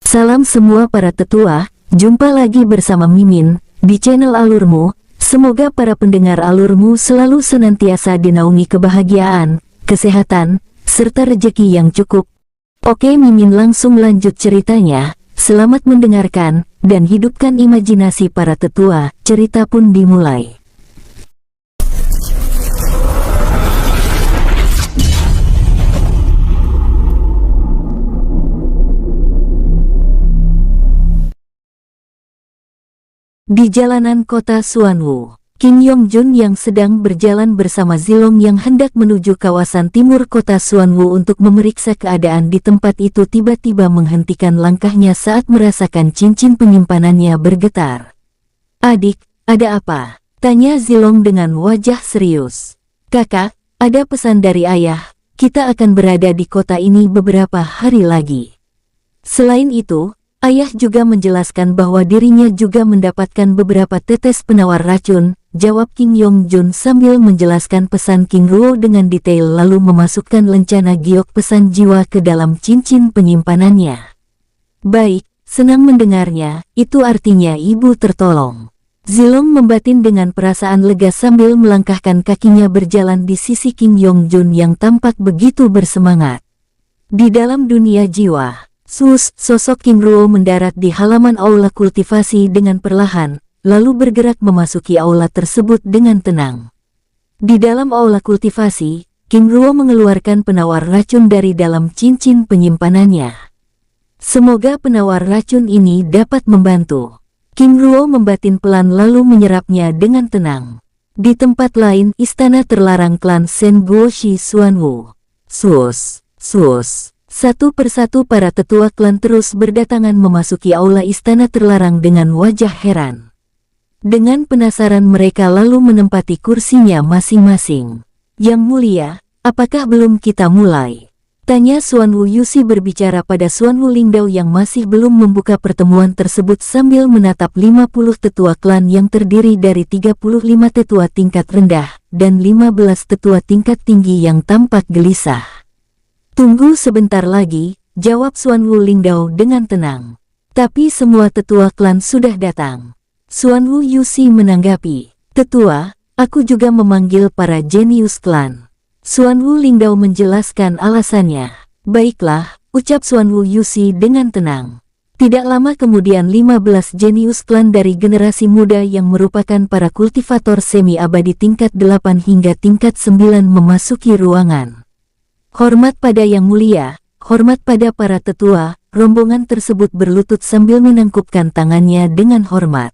Salam semua para tetua, jumpa lagi bersama Mimin, di channel Alurmu. Semoga para pendengar Alurmu selalu senantiasa dinaungi kebahagiaan, kesehatan, serta rejeki yang cukup. Oke, Mimin langsung lanjut ceritanya. Selamat mendengarkan, dan hidupkan imajinasi para tetua. Cerita pun dimulai. Di jalanan kota Suanwoo, Kim Yong-jun yang sedang berjalan bersama Zilong yang hendak menuju kawasan timur kota Suanwoo untuk memeriksa keadaan di tempat itu tiba-tiba menghentikan langkahnya saat merasakan cincin penyimpanannya bergetar. "Adik, ada apa?" tanya Zilong dengan wajah serius. "Kakak, ada pesan dari ayah, kita akan berada di kota ini beberapa hari lagi. Selain itu, ayah juga menjelaskan bahwa dirinya juga mendapatkan beberapa tetes penawar racun," jawab Kim Yong-jun sambil menjelaskan pesan King Ruo dengan detail lalu memasukkan lencana giok pesan jiwa ke dalam cincin penyimpanannya. "Baik, senang mendengarnya, itu artinya ibu tertolong." Zilong membatin dengan perasaan lega sambil melangkahkan kakinya berjalan di sisi Kim Yong-jun yang tampak begitu bersemangat. Di dalam dunia jiwa, sosok King Ruo mendarat di halaman aula kultivasi dengan perlahan, lalu bergerak memasuki aula tersebut dengan tenang. Di dalam aula kultivasi, King Ruo mengeluarkan penawar racun dari dalam cincin penyimpanannya. Semoga penawar racun ini dapat membantu. King Ruo membatin pelan lalu menyerapnya dengan tenang. Di tempat lain, istana terlarang klan Sen Guoshi Suanwoo. Sus. Satu persatu para tetua klan terus berdatangan memasuki aula istana terlarang dengan wajah heran. Dengan penasaran mereka lalu menempati kursinya masing-masing. "Yang mulia, apakah belum kita mulai?" tanya Suanwoo Yusi berbicara pada Suanwoo Lingdao yang masih belum membuka pertemuan tersebut sambil menatap 50 tetua klan yang terdiri dari 35 tetua tingkat rendah dan 15 tetua tingkat tinggi yang tampak gelisah. "Tunggu sebentar lagi," jawab Suanwoo Lingdao dengan tenang. "Tapi semua tetua klan sudah datang." Suanwoo Yusi menanggapi, "Tetua, aku juga memanggil para jenius klan." Suanwoo Lingdao menjelaskan alasannya. "Baiklah," ucap Suanwoo Yusi dengan tenang. Tidak lama kemudian 15 jenius klan dari generasi muda yang merupakan para kultivator semi-abadi tingkat 8 hingga tingkat 9 memasuki ruangan. "Hormat pada yang mulia, hormat pada para tetua," rombongan tersebut berlutut sambil menangkupkan tangannya dengan hormat.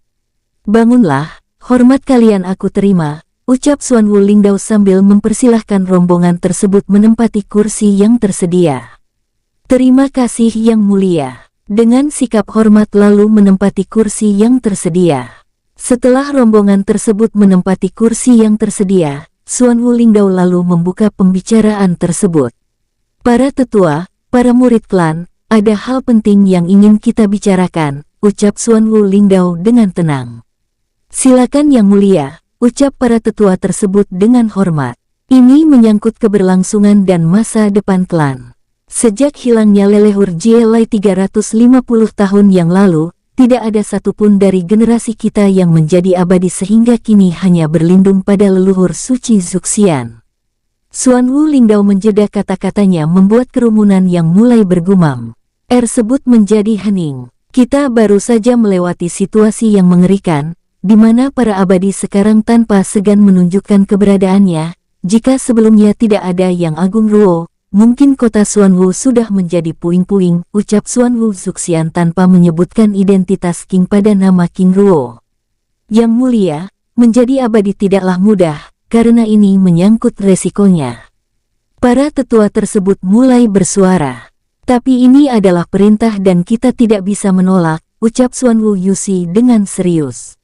"Bangunlah, hormat kalian aku terima," ucap Suanwoo Lingdao sambil mempersilahkan rombongan tersebut menempati kursi yang tersedia. "Terima kasih yang mulia." Dengan sikap hormat lalu menempati kursi yang tersedia. Setelah rombongan tersebut menempati kursi yang tersedia, Suanwoo Lingdao lalu membuka pembicaraan tersebut. "Para tetua, para murid klan, ada hal penting yang ingin kita bicarakan," ucap Suanwoo Lingdao dengan tenang. "Silakan yang mulia," ucap para tetua tersebut dengan hormat. "Ini menyangkut keberlangsungan dan masa depan klan. Sejak hilangnya leluhur Jielai 350 tahun yang lalu, tidak ada satupun dari generasi kita yang menjadi abadi sehingga kini hanya berlindung pada leluhur suci Zuxian." Suanwoo Lingdao menjeda kata-katanya membuat kerumunan yang mulai bergumam. Tersebut menjadi hening. "Kita baru saja melewati situasi yang mengerikan, di mana para abadi sekarang tanpa segan menunjukkan keberadaannya. Jika sebelumnya tidak ada Yang Agung Ruo, mungkin kota Suanwoo sudah menjadi puing-puing," ucap Suanwoo Zuxian tanpa menyebutkan identitas King pada nama King Ruo. "Yang mulia, menjadi abadi tidaklah mudah, karena ini menyangkut resikonya." Para tetua tersebut mulai bersuara. "Tapi ini adalah perintah dan kita tidak bisa menolak," ucap Suanwoo Yusi dengan serius.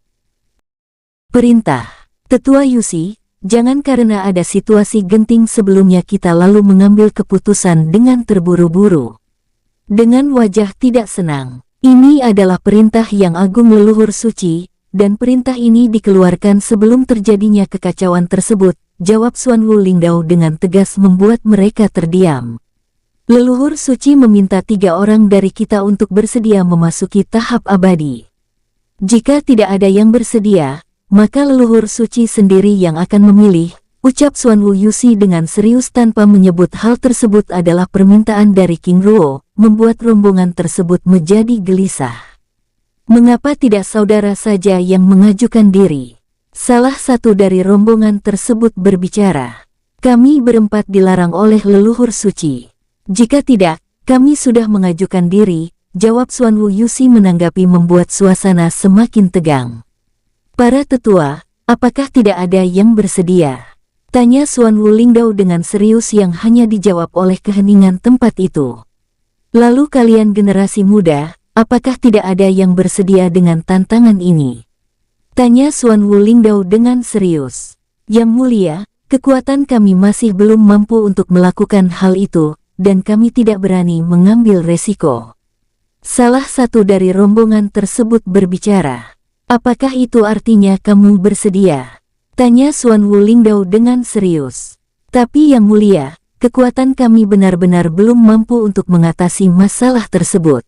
"Perintah? Tetua Yusi, jangan karena ada situasi genting sebelumnya kita lalu mengambil keputusan dengan terburu-buru." Dengan wajah tidak senang, "Ini adalah perintah yang agung leluhur suci, dan perintah ini dikeluarkan sebelum terjadinya kekacauan tersebut," jawab Suanwoo Lingdao dengan tegas membuat mereka terdiam. Leluhur suci meminta 3 orang dari kita untuk bersedia memasuki tahap abadi. Jika tidak ada yang bersedia, maka leluhur suci sendiri yang akan memilih, ucap Xuan Wu Yuxi dengan serius tanpa menyebut hal tersebut adalah permintaan dari King Ruo, membuat rombongan tersebut menjadi gelisah. Mengapa tidak saudara saja yang mengajukan diri? Salah satu dari rombongan tersebut berbicara. Kami berempat dilarang oleh leluhur suci. Jika tidak, kami sudah mengajukan diri, jawab Xuan Wu Yuxi menanggapi membuat suasana semakin tegang. Para tetua, apakah tidak ada yang bersedia? Tanya Xuan Wu Lingdao dengan serius yang hanya dijawab oleh keheningan tempat itu. Lalu kalian generasi muda, apakah tidak ada yang bersedia dengan tantangan ini? Tanya Xuan Wu Lingdao dengan serius. Yang mulia, kekuatan kami masih belum mampu untuk melakukan hal itu, dan kami tidak berani mengambil resiko. Salah satu dari rombongan tersebut berbicara. Apakah itu artinya kamu bersedia? Tanya Xuan Wu Lingdao dengan serius. Tapi yang mulia, kekuatan kami benar-benar belum mampu untuk mengatasi masalah tersebut.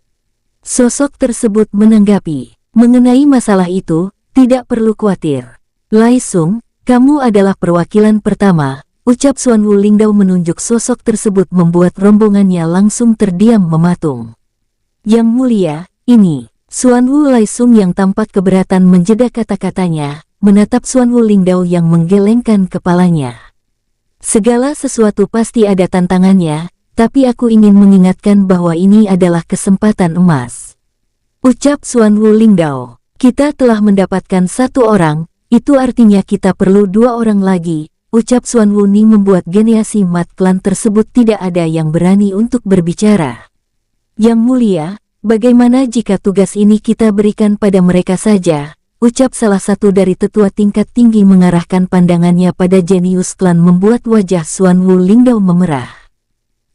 Sosok tersebut menanggapi, mengenai masalah itu, tidak perlu khawatir. Lai Sung, kamu adalah perwakilan pertama, ucap Xuan Wu Lingdao menunjuk sosok tersebut membuat rombongannya langsung terdiam mematung. Yang mulia, ini, Xuan Wu Lai Sung yang tampak keberatan menjeda kata-katanya, menatap Xuan Wu Lingdao yang menggelengkan kepalanya. Segala sesuatu pasti ada tantangannya, tapi aku ingin mengingatkan bahwa ini adalah kesempatan emas. Ucap Xuan Wu Lingdao, kita telah mendapatkan 1 orang, itu artinya kita perlu 2 orang lagi. Ucap Xuan Wu Ni membuat generasi mat klan tersebut tidak ada yang berani untuk berbicara. Yang mulia, bagaimana jika tugas ini kita berikan pada mereka saja? Ucap salah satu dari tetua tingkat tinggi mengarahkan pandangannya pada jenius klan membuat wajah Xuan Wu Lingdao memerah.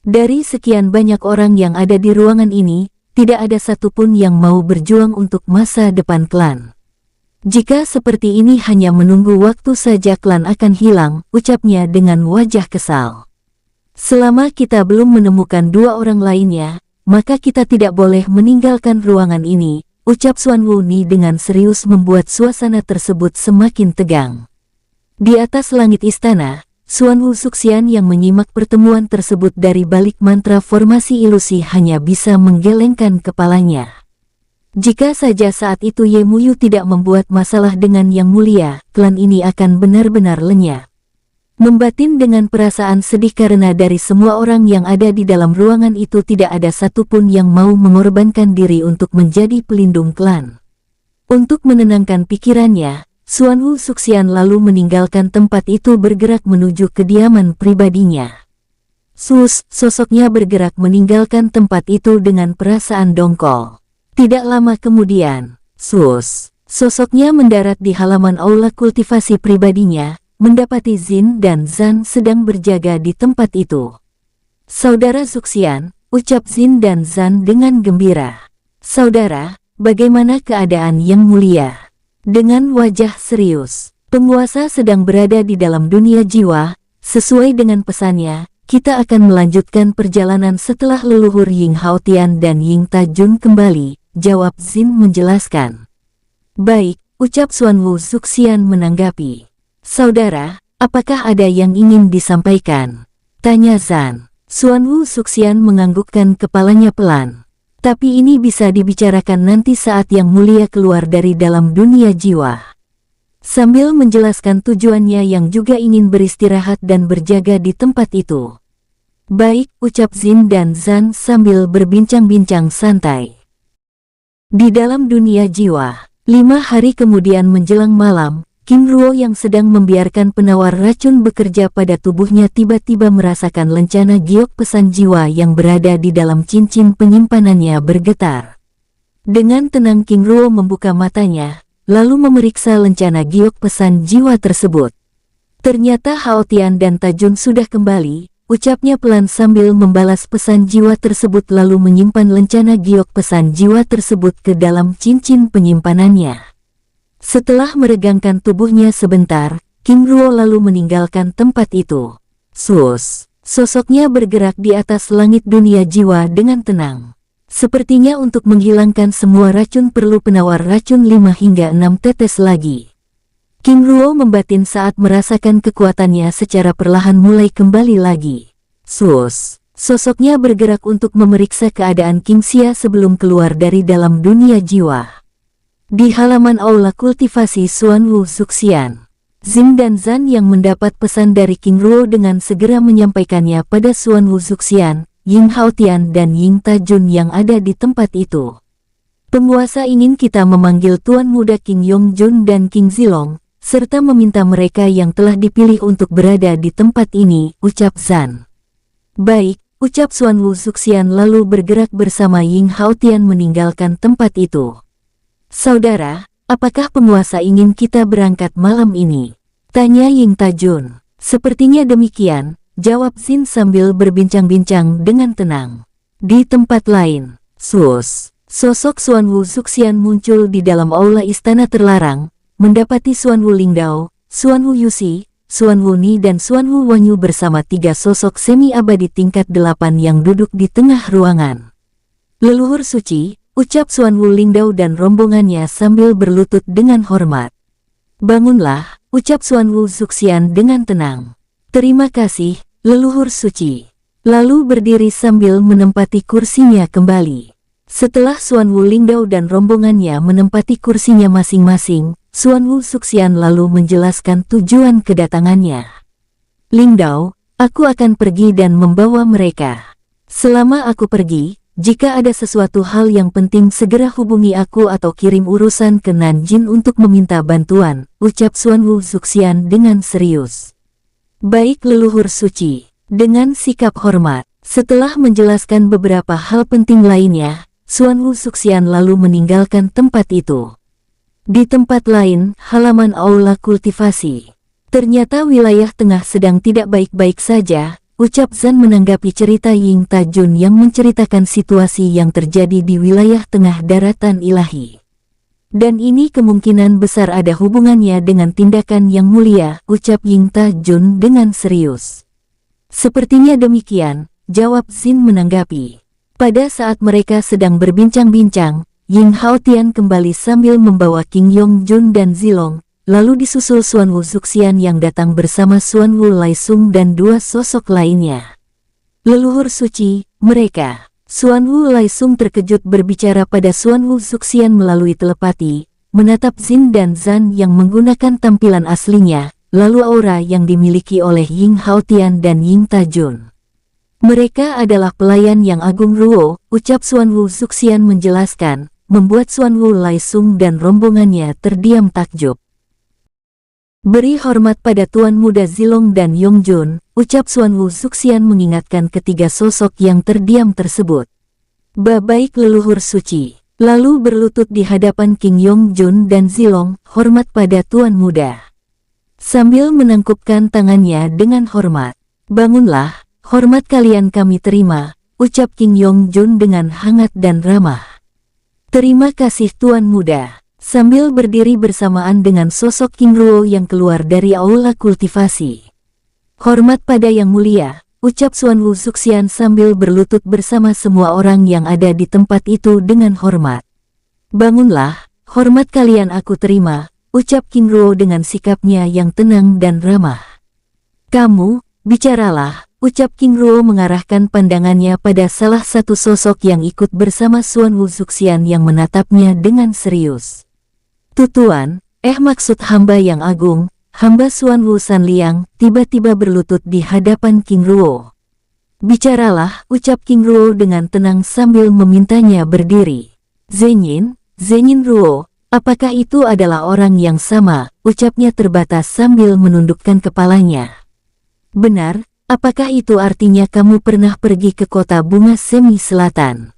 Dari sekian banyak orang yang ada di ruangan ini, tidak ada satupun yang mau berjuang untuk masa depan klan. Jika seperti ini hanya menunggu waktu saja klan akan hilang, ucapnya dengan wajah kesal. Selama kita belum menemukan 2 orang lainnya, maka kita tidak boleh meninggalkan ruangan ini, ucap Xuan Wu Ni dengan serius membuat suasana tersebut semakin tegang. Di atas langit istana, Xuan Wu Suxian yang menyimak pertemuan tersebut dari balik mantra formasi ilusi hanya bisa menggelengkan kepalanya. Jika saja saat itu Ye Muyu tidak membuat masalah dengan Yang Mulia, klan ini akan benar-benar lenyap. Membatin dengan perasaan sedih karena dari semua orang yang ada di dalam ruangan itu tidak ada satupun yang mau mengorbankan diri untuk menjadi pelindung klan. Untuk menenangkan pikirannya, Xuan Wu Suxian lalu meninggalkan tempat itu bergerak menuju kediaman pribadinya. Sosoknya bergerak meninggalkan tempat itu dengan perasaan dongkol. Tidak lama kemudian, sosoknya mendarat di halaman aula kultivasi pribadinya, mendapati Zin dan Zan sedang berjaga di tempat itu. Saudara Suxian, ucap Zin dan Zan dengan gembira. Saudara, bagaimana keadaan Yang Mulia? Dengan wajah serius, penguasa sedang berada di dalam dunia jiwa, sesuai dengan pesannya. Kita akan melanjutkan perjalanan setelah leluhur Ying Haotian dan Ying Tajun kembali, jawab Zin menjelaskan. Baik, ucap Xuan Wu Suxian menanggapi. Saudara, apakah ada yang ingin disampaikan? Tanya Zan. Xuan Wu Suxian menganggukkan kepalanya pelan. Tapi ini bisa dibicarakan nanti saat Yang Mulia keluar dari dalam dunia jiwa. Sambil menjelaskan tujuannya yang juga ingin beristirahat dan berjaga di tempat itu. Baik, ucap Zin dan Zan sambil berbincang-bincang santai. Di dalam dunia jiwa, 5 hari kemudian menjelang malam, King Ruo yang sedang membiarkan penawar racun bekerja pada tubuhnya tiba-tiba merasakan lencana giok pesan jiwa yang berada di dalam cincin penyimpanannya bergetar. Dengan tenang King Ruo membuka matanya, lalu memeriksa lencana giok pesan jiwa tersebut. Ternyata Haotian dan Tajun sudah kembali, ucapnya pelan sambil membalas pesan jiwa tersebut lalu menyimpan lencana giok pesan jiwa tersebut ke dalam cincin penyimpanannya. Setelah meregangkan tubuhnya sebentar, King Ruo lalu meninggalkan tempat itu. Sosoknya bergerak di atas langit dunia jiwa dengan tenang. Sepertinya untuk menghilangkan semua racun perlu penawar racun 5 hingga 6 tetes lagi. King Ruo membatin saat merasakan kekuatannya secara perlahan mulai kembali lagi. Sosoknya bergerak untuk memeriksa keadaan King Xia sebelum keluar dari dalam dunia jiwa. Di halaman aula kultivasi Xuanwu Zuxian, Jin dan Zan yang mendapat pesan dari King Ruo dengan segera menyampaikannya pada Xuanwu Zuxian, Ying Haotian dan Ying Tajun yang ada di tempat itu. Penguasa ingin kita memanggil Tuan Muda King Yongjun dan King Zilong, serta meminta mereka yang telah dipilih untuk berada di tempat ini, ucap Zan. Baik, ucap Xuanwu Zuxian lalu bergerak bersama Ying Haotian meninggalkan tempat itu. Saudara, apakah penguasa ingin kita berangkat malam ini? Tanya Ying Tajun. Sepertinya demikian, jawab Zin sambil berbincang-bincang dengan tenang. Di tempat lain, sosok Xuanwu Zuxian muncul di dalam aula istana terlarang, mendapati Xuanwu Lingdao, Xuanwu Yuxi, Xuanwu Ni dan Xuanwu Wanyu bersama 3 sosok semi-abadi tingkat 8 yang duduk di tengah ruangan. Leluhur suci, ucap Xuanwu Lingdao dan rombongannya sambil berlutut dengan hormat. Bangunlah, ucap Xuanwu Zuxian dengan tenang. Terima kasih, leluhur suci. Lalu berdiri sambil menempati kursinya kembali. Setelah Xuanwu Lingdao dan rombongannya menempati kursinya masing-masing, Xuanwu Zuxian lalu menjelaskan tujuan kedatangannya. Lingdao, aku akan pergi dan membawa mereka. Selama aku pergi, jika ada sesuatu hal yang penting segera hubungi aku atau kirim urusan ke Nanjin untuk meminta bantuan, ucap Xuanwu Zuxian dengan serius. Baik leluhur suci, dengan sikap hormat. Setelah menjelaskan beberapa hal penting lainnya, Xuanwu Zuxian lalu meninggalkan tempat itu. Di tempat lain, halaman aula kultivasi. Ternyata wilayah tengah sedang tidak baik-baik saja, ucap Zan menanggapi cerita Ying Tajun yang menceritakan situasi yang terjadi di wilayah tengah daratan ilahi. Dan ini kemungkinan besar ada hubungannya dengan tindakan yang mulia, ucap Ying Tajun dengan serius. Sepertinya demikian, jawab Zin menanggapi. Pada saat mereka sedang berbincang-bincang, Ying Haotian kembali sambil membawa King Yongjun dan Zilong, lalu disusul Xuanwu Zuxian yang datang bersama Xuanwu Laisung dan 2 sosok lainnya. Leluhur suci, mereka. Xuanwu Laisung terkejut berbicara pada Xuanwu Zuxian melalui telepati, menatap Jin dan Zan yang menggunakan tampilan aslinya, lalu aura yang dimiliki oleh Ying Haotian dan Ying Tajun. Mereka adalah pelayan yang agung Ruo, ucap Xuanwu Zuxian menjelaskan, membuat Xuanwu Laisung dan rombongannya terdiam takjub. Beri hormat pada Tuan Muda Zilong dan Yongjun, ucap Xuanwu Zuxian mengingatkan ketiga sosok yang terdiam tersebut. Baik leluhur suci, lalu berlutut di hadapan King Yongjun dan Zilong, hormat pada Tuan Muda. Sambil menangkupkan tangannya dengan hormat. Bangunlah, hormat kalian kami terima, ucap King Yongjun dengan hangat dan ramah. Terima kasih Tuan Muda. Sambil berdiri bersamaan dengan sosok King Ruo yang keluar dari aula kultivasi. Hormat pada yang mulia, ucap Xuanwu Zuxian sambil berlutut bersama semua orang yang ada di tempat itu dengan hormat. Bangunlah, hormat kalian aku terima, ucap King Ruo dengan sikapnya yang tenang dan ramah. Kamu, bicaralah, ucap King Ruo mengarahkan pandangannya pada salah satu sosok yang ikut bersama Xuanwu Zuxian yang menatapnya dengan serius. Tutuan, maksud hamba yang agung, hamba Xuanwu Sanliang, tiba-tiba berlutut di hadapan King Ruo. Bicaralah, ucap King Ruo dengan tenang sambil memintanya berdiri. Zenin Ruo, apakah itu adalah orang yang sama, ucapnya terbatas sambil menundukkan kepalanya. Benar, apakah itu artinya kamu pernah pergi ke kota bunga semi selatan?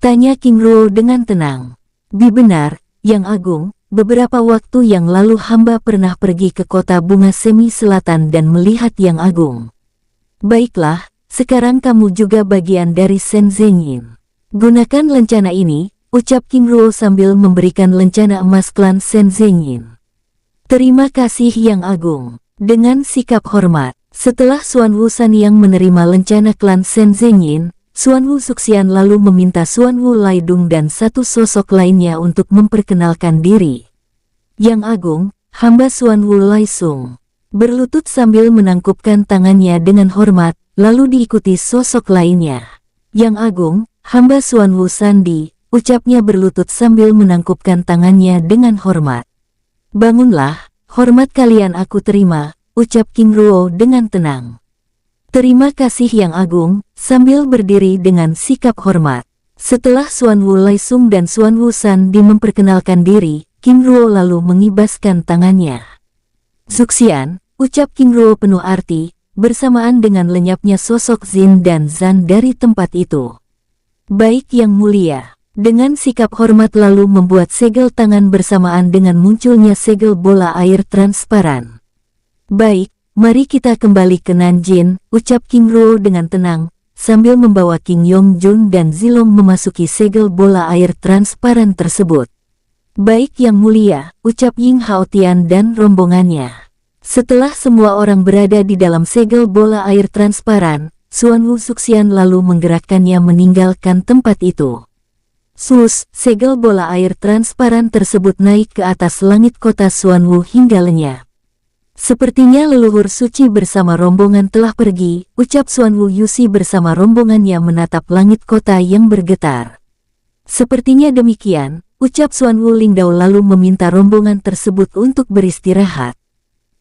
Tanya King Ruo dengan tenang. Benar, yang agung. Beberapa waktu yang lalu hamba pernah pergi ke kota bunga semi selatan dan melihat yang agung. Baiklah, sekarang kamu juga bagian dari Shen Zhenyin. Gunakan lencana ini, ucap King Ruo sambil memberikan lencana emas klan Shen Zhenyin. Terima kasih yang agung. Dengan sikap hormat, Setelah Xuanwu Sanyang menerima lencana klan Shen Zhenyin, Xuanwu Suxian lalu meminta Xuanwu Laidong dan satu sosok lainnya untuk memperkenalkan diri. Yang Agung, hamba Xuanwu Laisung, berlutut sambil menangkupkan tangannya dengan hormat, lalu diikuti sosok lainnya. Yang Agung, hamba Xuanwu Sandi, ucapnya berlutut sambil menangkupkan tangannya dengan hormat. Bangunlah, hormat kalian aku terima, ucap King Ruo dengan tenang. Terima kasih Yang Agung, sambil berdiri dengan sikap hormat. Setelah Xuanwu Laisung dan Xuanwu Sandi memperkenalkan diri, King Ruo lalu mengibaskan tangannya. Zuxian, ucap King Ruo penuh arti, bersamaan dengan lenyapnya sosok Zin dan Zan dari tempat itu. Baik Yang Mulia. Dengan sikap hormat lalu membuat segel tangan bersamaan dengan munculnya segel bola air transparan. Baik, mari kita kembali ke Nanjing, ucap King Ruo dengan tenang, sambil membawa King Yongjun dan Zilong memasuki segel bola air transparan tersebut. Baik Yang Mulia, ucap Ying Haotian dan rombongannya. Setelah semua orang berada di dalam segel bola air transparan, Xuanwu Suxian lalu menggerakkannya meninggalkan tempat itu. Sus, segel bola air transparan tersebut naik ke atas langit kota Xuanwu hingga lenyap. Sepertinya leluhur suci bersama rombongan telah pergi, ucap Xuanwu Yusi bersama rombongannya menatap langit kota yang bergetar. Sepertinya demikian, ucap Xuanwu Lingdao lalu meminta rombongan tersebut untuk beristirahat.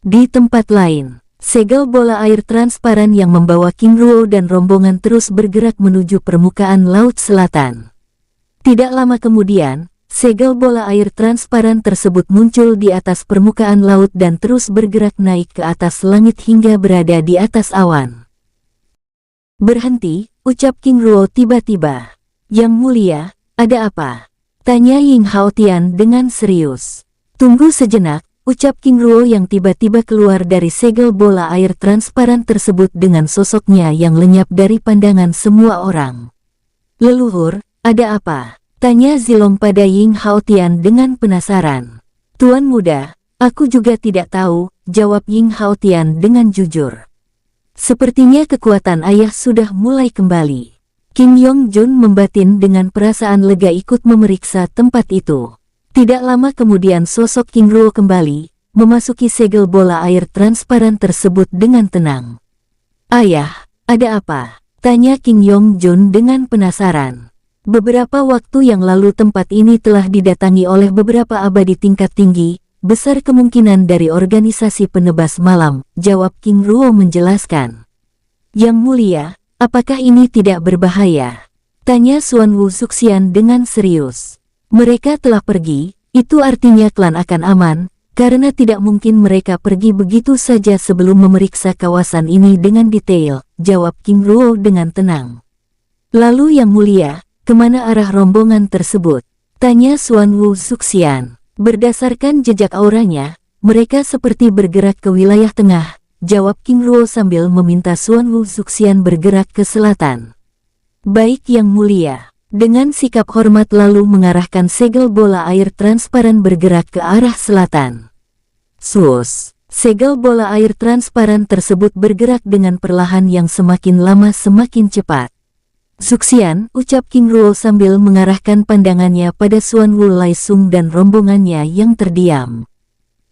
Di tempat lain, segel bola air transparan yang membawa King Ruo dan rombongan terus bergerak menuju permukaan laut selatan. Tidak lama kemudian, segel bola air transparan tersebut muncul di atas permukaan laut dan terus bergerak naik ke atas langit hingga berada di atas awan. Berhenti, ucap King Ruo tiba-tiba. Yang Mulia, ada apa? Tanya Ying Haotian dengan serius. Tunggu sejenak, ucap King Ruo yang tiba-tiba keluar dari segel bola air transparan tersebut dengan sosoknya yang lenyap dari pandangan semua orang. Leluhur, ada apa? Tanya Zilong pada Ying Haotian dengan penasaran. Tuan muda, aku juga tidak tahu, jawab Ying Haotian dengan jujur. Sepertinya kekuatan ayah sudah mulai kembali. King Yongjun membatin dengan perasaan lega ikut memeriksa tempat itu. Tidak lama kemudian sosok King Ruo kembali, memasuki segel bola air transparan tersebut dengan tenang. Ayah, ada apa? Tanya King Yongjun dengan penasaran. Beberapa waktu yang lalu tempat ini telah didatangi oleh beberapa abadi tingkat tinggi, besar kemungkinan dari organisasi penebas malam, jawab King Ruo menjelaskan. Yang Mulia, apakah ini tidak berbahaya? Tanya Xuanwu Suxian dengan serius. Mereka telah pergi, itu artinya klan akan aman, karena tidak mungkin mereka pergi begitu saja sebelum memeriksa kawasan ini dengan detail, jawab King Ruo dengan tenang. Lalu Yang Mulia, kemana arah rombongan tersebut? Tanya Xuanwu Suxian. Berdasarkan jejak auranya, mereka seperti bergerak ke wilayah tengah, jawab King Ruo sambil meminta Xuanwu Suxian bergerak ke selatan. Baik Yang Mulia. Dengan sikap hormat lalu mengarahkan segel bola air transparan bergerak ke arah selatan. Sus, segel bola air transparan tersebut bergerak dengan perlahan yang semakin lama semakin cepat. Suxian, ucap King Ruo sambil mengarahkan pandangannya pada Xuanwu Laisung dan rombongannya yang terdiam.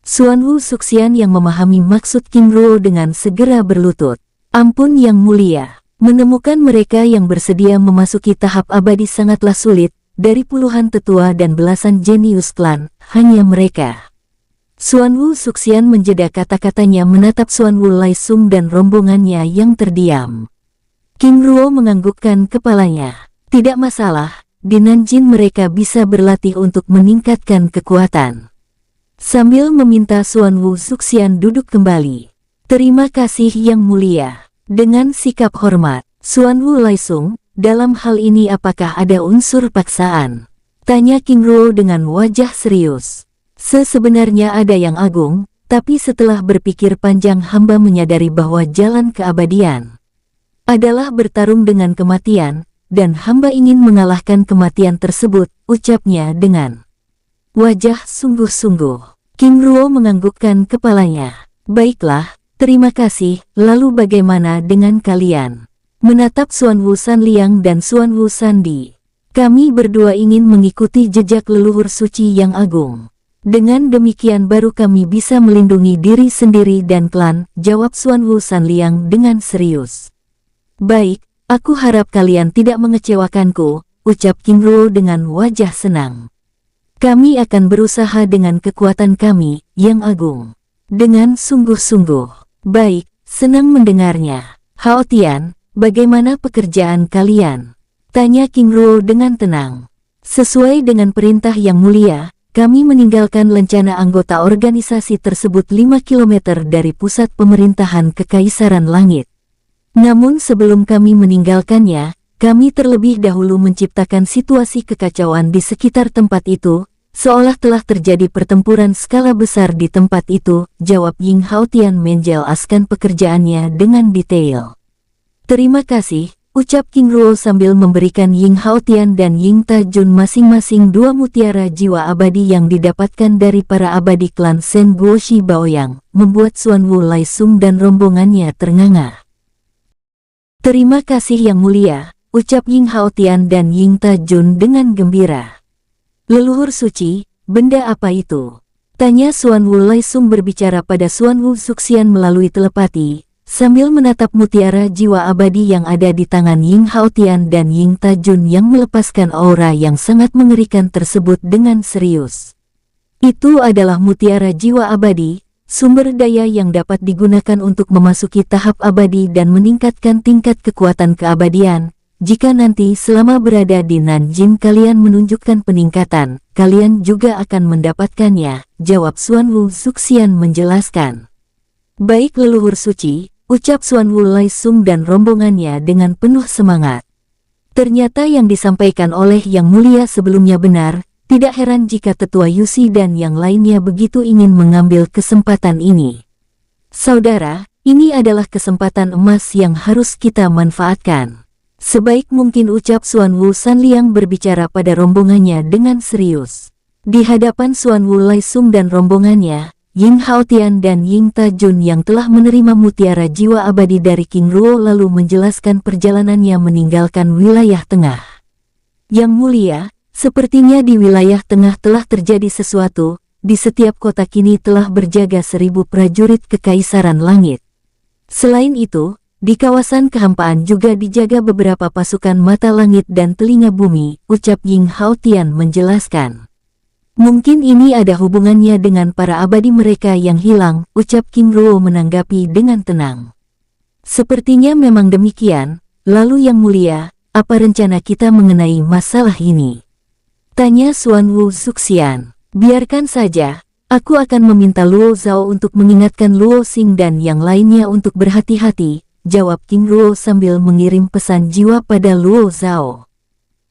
Xuanwu Suxian yang memahami maksud King Ruo dengan segera berlutut. Ampun Yang Mulia, menemukan mereka yang bersedia memasuki tahap abadi sangatlah sulit, dari puluhan tetua dan belasan jenius klan, hanya mereka. Xuanwu Suxian menjeda kata-katanya menatap Xuanwu Laisung dan rombongannya yang terdiam. King Ruo menganggukkan kepalanya. Tidak masalah, di Nanjing mereka bisa berlatih untuk meningkatkan kekuatan. Sambil meminta Xuanwu Suxian duduk kembali. Terima kasih Yang Mulia. Dengan sikap hormat, Xuanwu Laisung, dalam hal ini apakah ada unsur paksaan? Tanya King Ruo dengan wajah serius. Sebenarnya ada Yang Agung, tapi setelah berpikir panjang hamba menyadari bahwa jalan keabadian adalah bertarung dengan kematian, dan hamba ingin mengalahkan kematian tersebut, ucapnya dengan wajah sungguh-sungguh. King Ruo menganggukkan kepalanya. Baiklah, Terima kasih, lalu bagaimana dengan kalian? Menatap Xuanwu Sanliang dan Xuanwu Sandi. Kami berdua ingin mengikuti jejak leluhur suci yang agung. Dengan demikian baru kami bisa melindungi diri sendiri dan klan, jawab Xuanwu Sanliang dengan serius. Baik, aku harap kalian tidak mengecewakanku, ucap King Ruo dengan wajah senang. Kami akan berusaha dengan kekuatan kami, yang agung. Dengan sungguh-sungguh. Baik, senang mendengarnya. Hao Tian, bagaimana pekerjaan kalian? Tanya King Ruo dengan tenang. Sesuai dengan perintah yang mulia, kami meninggalkan lencana anggota organisasi tersebut 5 km dari pusat pemerintahan Kekaisaran Langit. Namun sebelum kami meninggalkannya, kami terlebih dahulu menciptakan situasi kekacauan di sekitar tempat itu, seolah telah terjadi pertempuran skala besar di tempat itu, jawab Ying Haotian menjelaskan pekerjaannya dengan detail. Terima kasih, ucap King Ruo sambil memberikan Ying Haotian dan Ying Tajun masing-masing 2 mutiara jiwa abadi yang didapatkan dari para abadi klan Shen Guoshi Baoyang, membuat Xuanwu Laisung dan rombongannya ternganga. Terima kasih yang mulia, ucap Ying Haotian dan Ying Tajun dengan gembira. Leluhur suci, benda apa itu? Tanya Xuanwu Laisung berbicara pada Xuanwu Zuxian melalui telepati, sambil menatap mutiara jiwa abadi yang ada di tangan Ying Haotian dan Ying Tajun yang melepaskan aura yang sangat mengerikan tersebut dengan serius. Itu adalah mutiara jiwa abadi, sumber daya yang dapat digunakan untuk memasuki tahap abadi dan meningkatkan tingkat kekuatan keabadian. Jika nanti selama berada di Nanjing kalian menunjukkan peningkatan, kalian juga akan mendapatkannya, jawab Xuanwu Zuxian menjelaskan. Baik leluhur suci, ucap Xuanwu Laisung dan rombongannya dengan penuh semangat. Ternyata yang disampaikan oleh Yang Mulia sebelumnya benar, tidak heran jika Tetua Yusi dan yang lainnya begitu ingin mengambil kesempatan ini. Saudara, ini adalah kesempatan emas yang harus kita manfaatkan. Sebaik mungkin ucap Xuanwu Sanliang berbicara pada rombongannya dengan serius. Di hadapan Xuanwu Laisung dan rombongannya, Ying Haotian dan Ying Tajun yang telah menerima mutiara jiwa abadi dari King Ruo lalu menjelaskan perjalanannya meninggalkan wilayah tengah. Yang mulia, sepertinya di wilayah tengah telah terjadi sesuatu, di setiap kota kini telah berjaga 1000 prajurit Kekaisaran Langit. Selain itu, di kawasan kehampaan juga dijaga beberapa pasukan mata langit dan telinga bumi, ucap Ying Haotian menjelaskan. Mungkin ini ada hubungannya dengan para abadi mereka yang hilang, ucap King Ruo menanggapi dengan tenang. Sepertinya memang demikian, lalu Yang Mulia, apa rencana kita mengenai masalah ini? Tanya Xuanwu Zuxian. Biarkan saja, aku akan meminta Luo Zhao untuk mengingatkan Luo Xing dan yang lainnya untuk berhati-hati, jawab King Ruo sambil mengirim pesan jiwa pada Luo Zhao.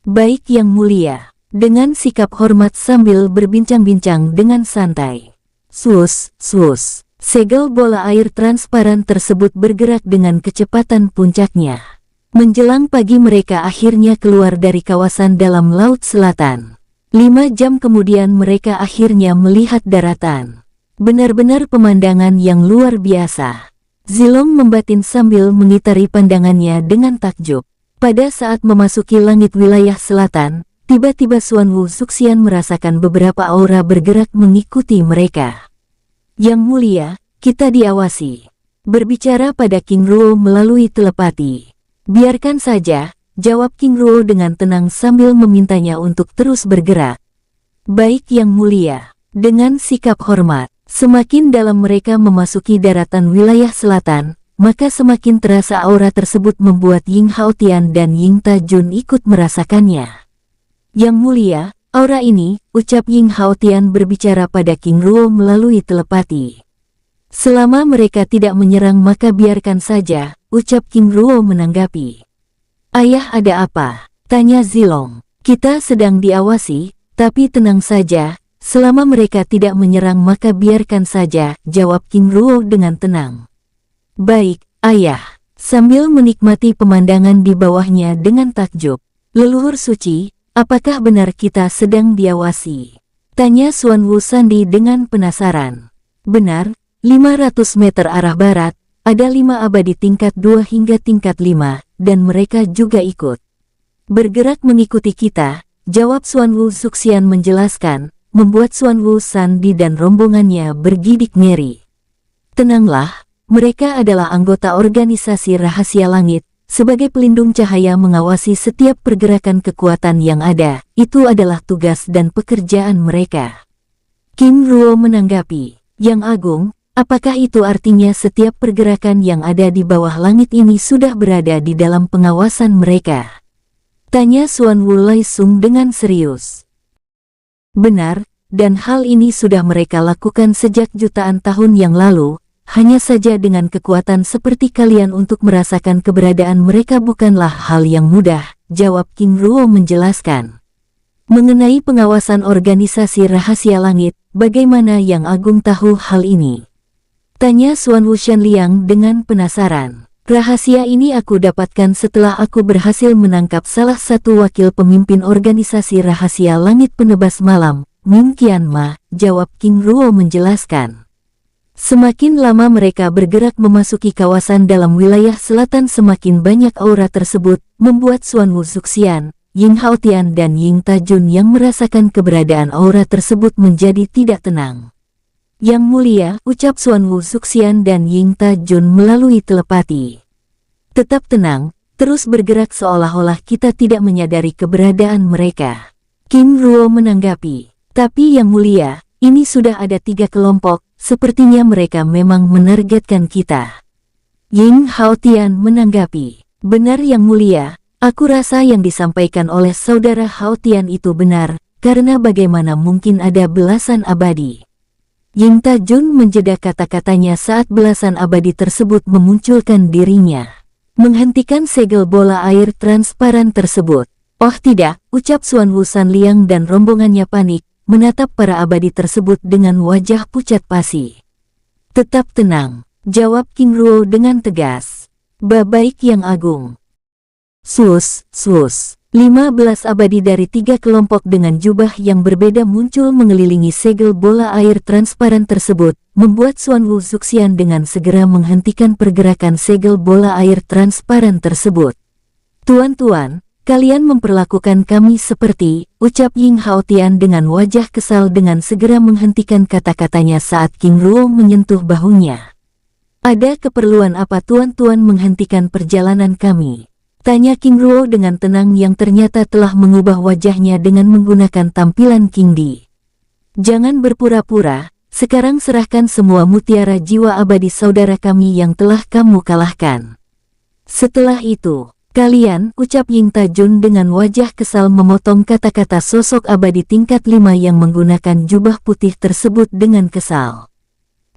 Baik Yang Mulia, dengan sikap hormat sambil berbincang-bincang dengan santai. Swus, swus, segel bola air transparan tersebut bergerak dengan kecepatan puncaknya. Menjelang pagi mereka akhirnya keluar dari kawasan dalam Laut Selatan. 5 jam kemudian mereka akhirnya melihat daratan. Benar-benar pemandangan yang luar biasa. Zilong membatin sambil mengitari pandangannya dengan takjub. Pada saat memasuki langit wilayah selatan, tiba-tiba Xuanwu Zuxian merasakan beberapa aura bergerak mengikuti mereka. Yang Mulia, kita diawasi. Berbicara pada King Ruo melalui telepati. Biarkan saja, jawab King Ruo dengan tenang sambil memintanya untuk terus bergerak. Baik Yang Mulia, dengan sikap hormat. Semakin dalam mereka memasuki daratan wilayah selatan, maka semakin terasa aura tersebut membuat Ying Haotian dan Ying Tajun ikut merasakannya. Yang Mulia, aura ini, ucap Ying Haotian berbicara pada King Ruo melalui telepati. Selama mereka tidak menyerang maka biarkan saja, ucap King Ruo menanggapi. Ayah ada apa? Tanya Zilong. Kita sedang diawasi, tapi tenang saja. Selama mereka tidak menyerang maka biarkan saja, jawab King Ruo dengan tenang. Baik, ayah. Sambil menikmati pemandangan di bawahnya dengan takjub. Leluhur suci, apakah benar kita sedang diawasi? Tanya Xuanwu Sandi dengan penasaran. Benar, 500 meter arah barat, ada 5 abadi tingkat 2 hingga tingkat 5, dan mereka juga ikut bergerak mengikuti kita, jawab Xuanwu Zuxian menjelaskan, membuat Xuanwu Sandi dan rombongannya bergidik ngeri. Tenanglah, mereka adalah anggota organisasi rahasia langit, sebagai pelindung cahaya mengawasi setiap pergerakan kekuatan yang ada, itu adalah tugas dan pekerjaan mereka. King Ruo menanggapi, Yang Agung, apakah itu artinya setiap pergerakan yang ada di bawah langit ini sudah berada di dalam pengawasan mereka? Tanya Xuanwu Laisung dengan serius. Benar, dan hal ini sudah mereka lakukan sejak jutaan tahun yang lalu. Hanya saja dengan kekuatan seperti kalian untuk merasakan keberadaan mereka bukanlah hal yang mudah, jawab King Ruo menjelaskan. Mengenai pengawasan organisasi rahasia langit, bagaimana Yang Agung tahu hal ini? Tanya Xuanwu Shanliang dengan penasaran. Rahasia ini aku dapatkan setelah aku berhasil menangkap salah satu wakil pemimpin organisasi rahasia langit penebas malam, Min Qianma, jawab King Ruo menjelaskan. Semakin lama mereka bergerak memasuki kawasan dalam wilayah selatan semakin banyak aura tersebut, membuat Xuanwu Zuxian, Ying Haotian dan Ying Tajun yang merasakan keberadaan aura tersebut menjadi tidak tenang. Yang mulia, ucap Xuanwu Zuxian dan Ying Tajun melalui telepati. Tetap tenang, terus bergerak seolah-olah kita tidak menyadari keberadaan mereka. King Ruo menanggapi, tapi Yang mulia, ini sudah ada 3 kelompok. Sepertinya mereka memang menargetkan kita. Ying Haotian menanggapi, benar Yang mulia, aku rasa yang disampaikan oleh saudara Haotian itu benar, karena bagaimana mungkin ada belasan abadi. Ying Tajun menjeda kata-katanya saat belasan abadi tersebut memunculkan dirinya. Menghentikan segel bola air transparan tersebut. Oh tidak, ucap Xuanwu Shanliang dan rombongannya panik, menatap para abadi tersebut dengan wajah pucat pasi. Tetap tenang, jawab King Ruo dengan tegas. Baik Yang Agung. Sus, 15 abadi dari 3 kelompok dengan jubah yang berbeda muncul mengelilingi segel bola air transparan tersebut, membuat Xuanwu Zuxian dengan segera menghentikan pergerakan segel bola air transparan tersebut. Tuan-tuan, kalian memperlakukan kami seperti, ucap Ying Haotian dengan wajah kesal dengan segera menghentikan kata-katanya saat King Ruo menyentuh bahunya. Ada keperluan apa tuan-tuan menghentikan perjalanan kami? Tanya King Ruo dengan tenang yang ternyata telah mengubah wajahnya dengan menggunakan tampilan King Di. Jangan berpura-pura, sekarang serahkan semua mutiara jiwa abadi saudara kami yang telah kamu kalahkan. Setelah itu, kalian, ucap Ying Tajun dengan wajah kesal memotong kata-kata sosok abadi tingkat 5 yang menggunakan jubah putih tersebut dengan kesal.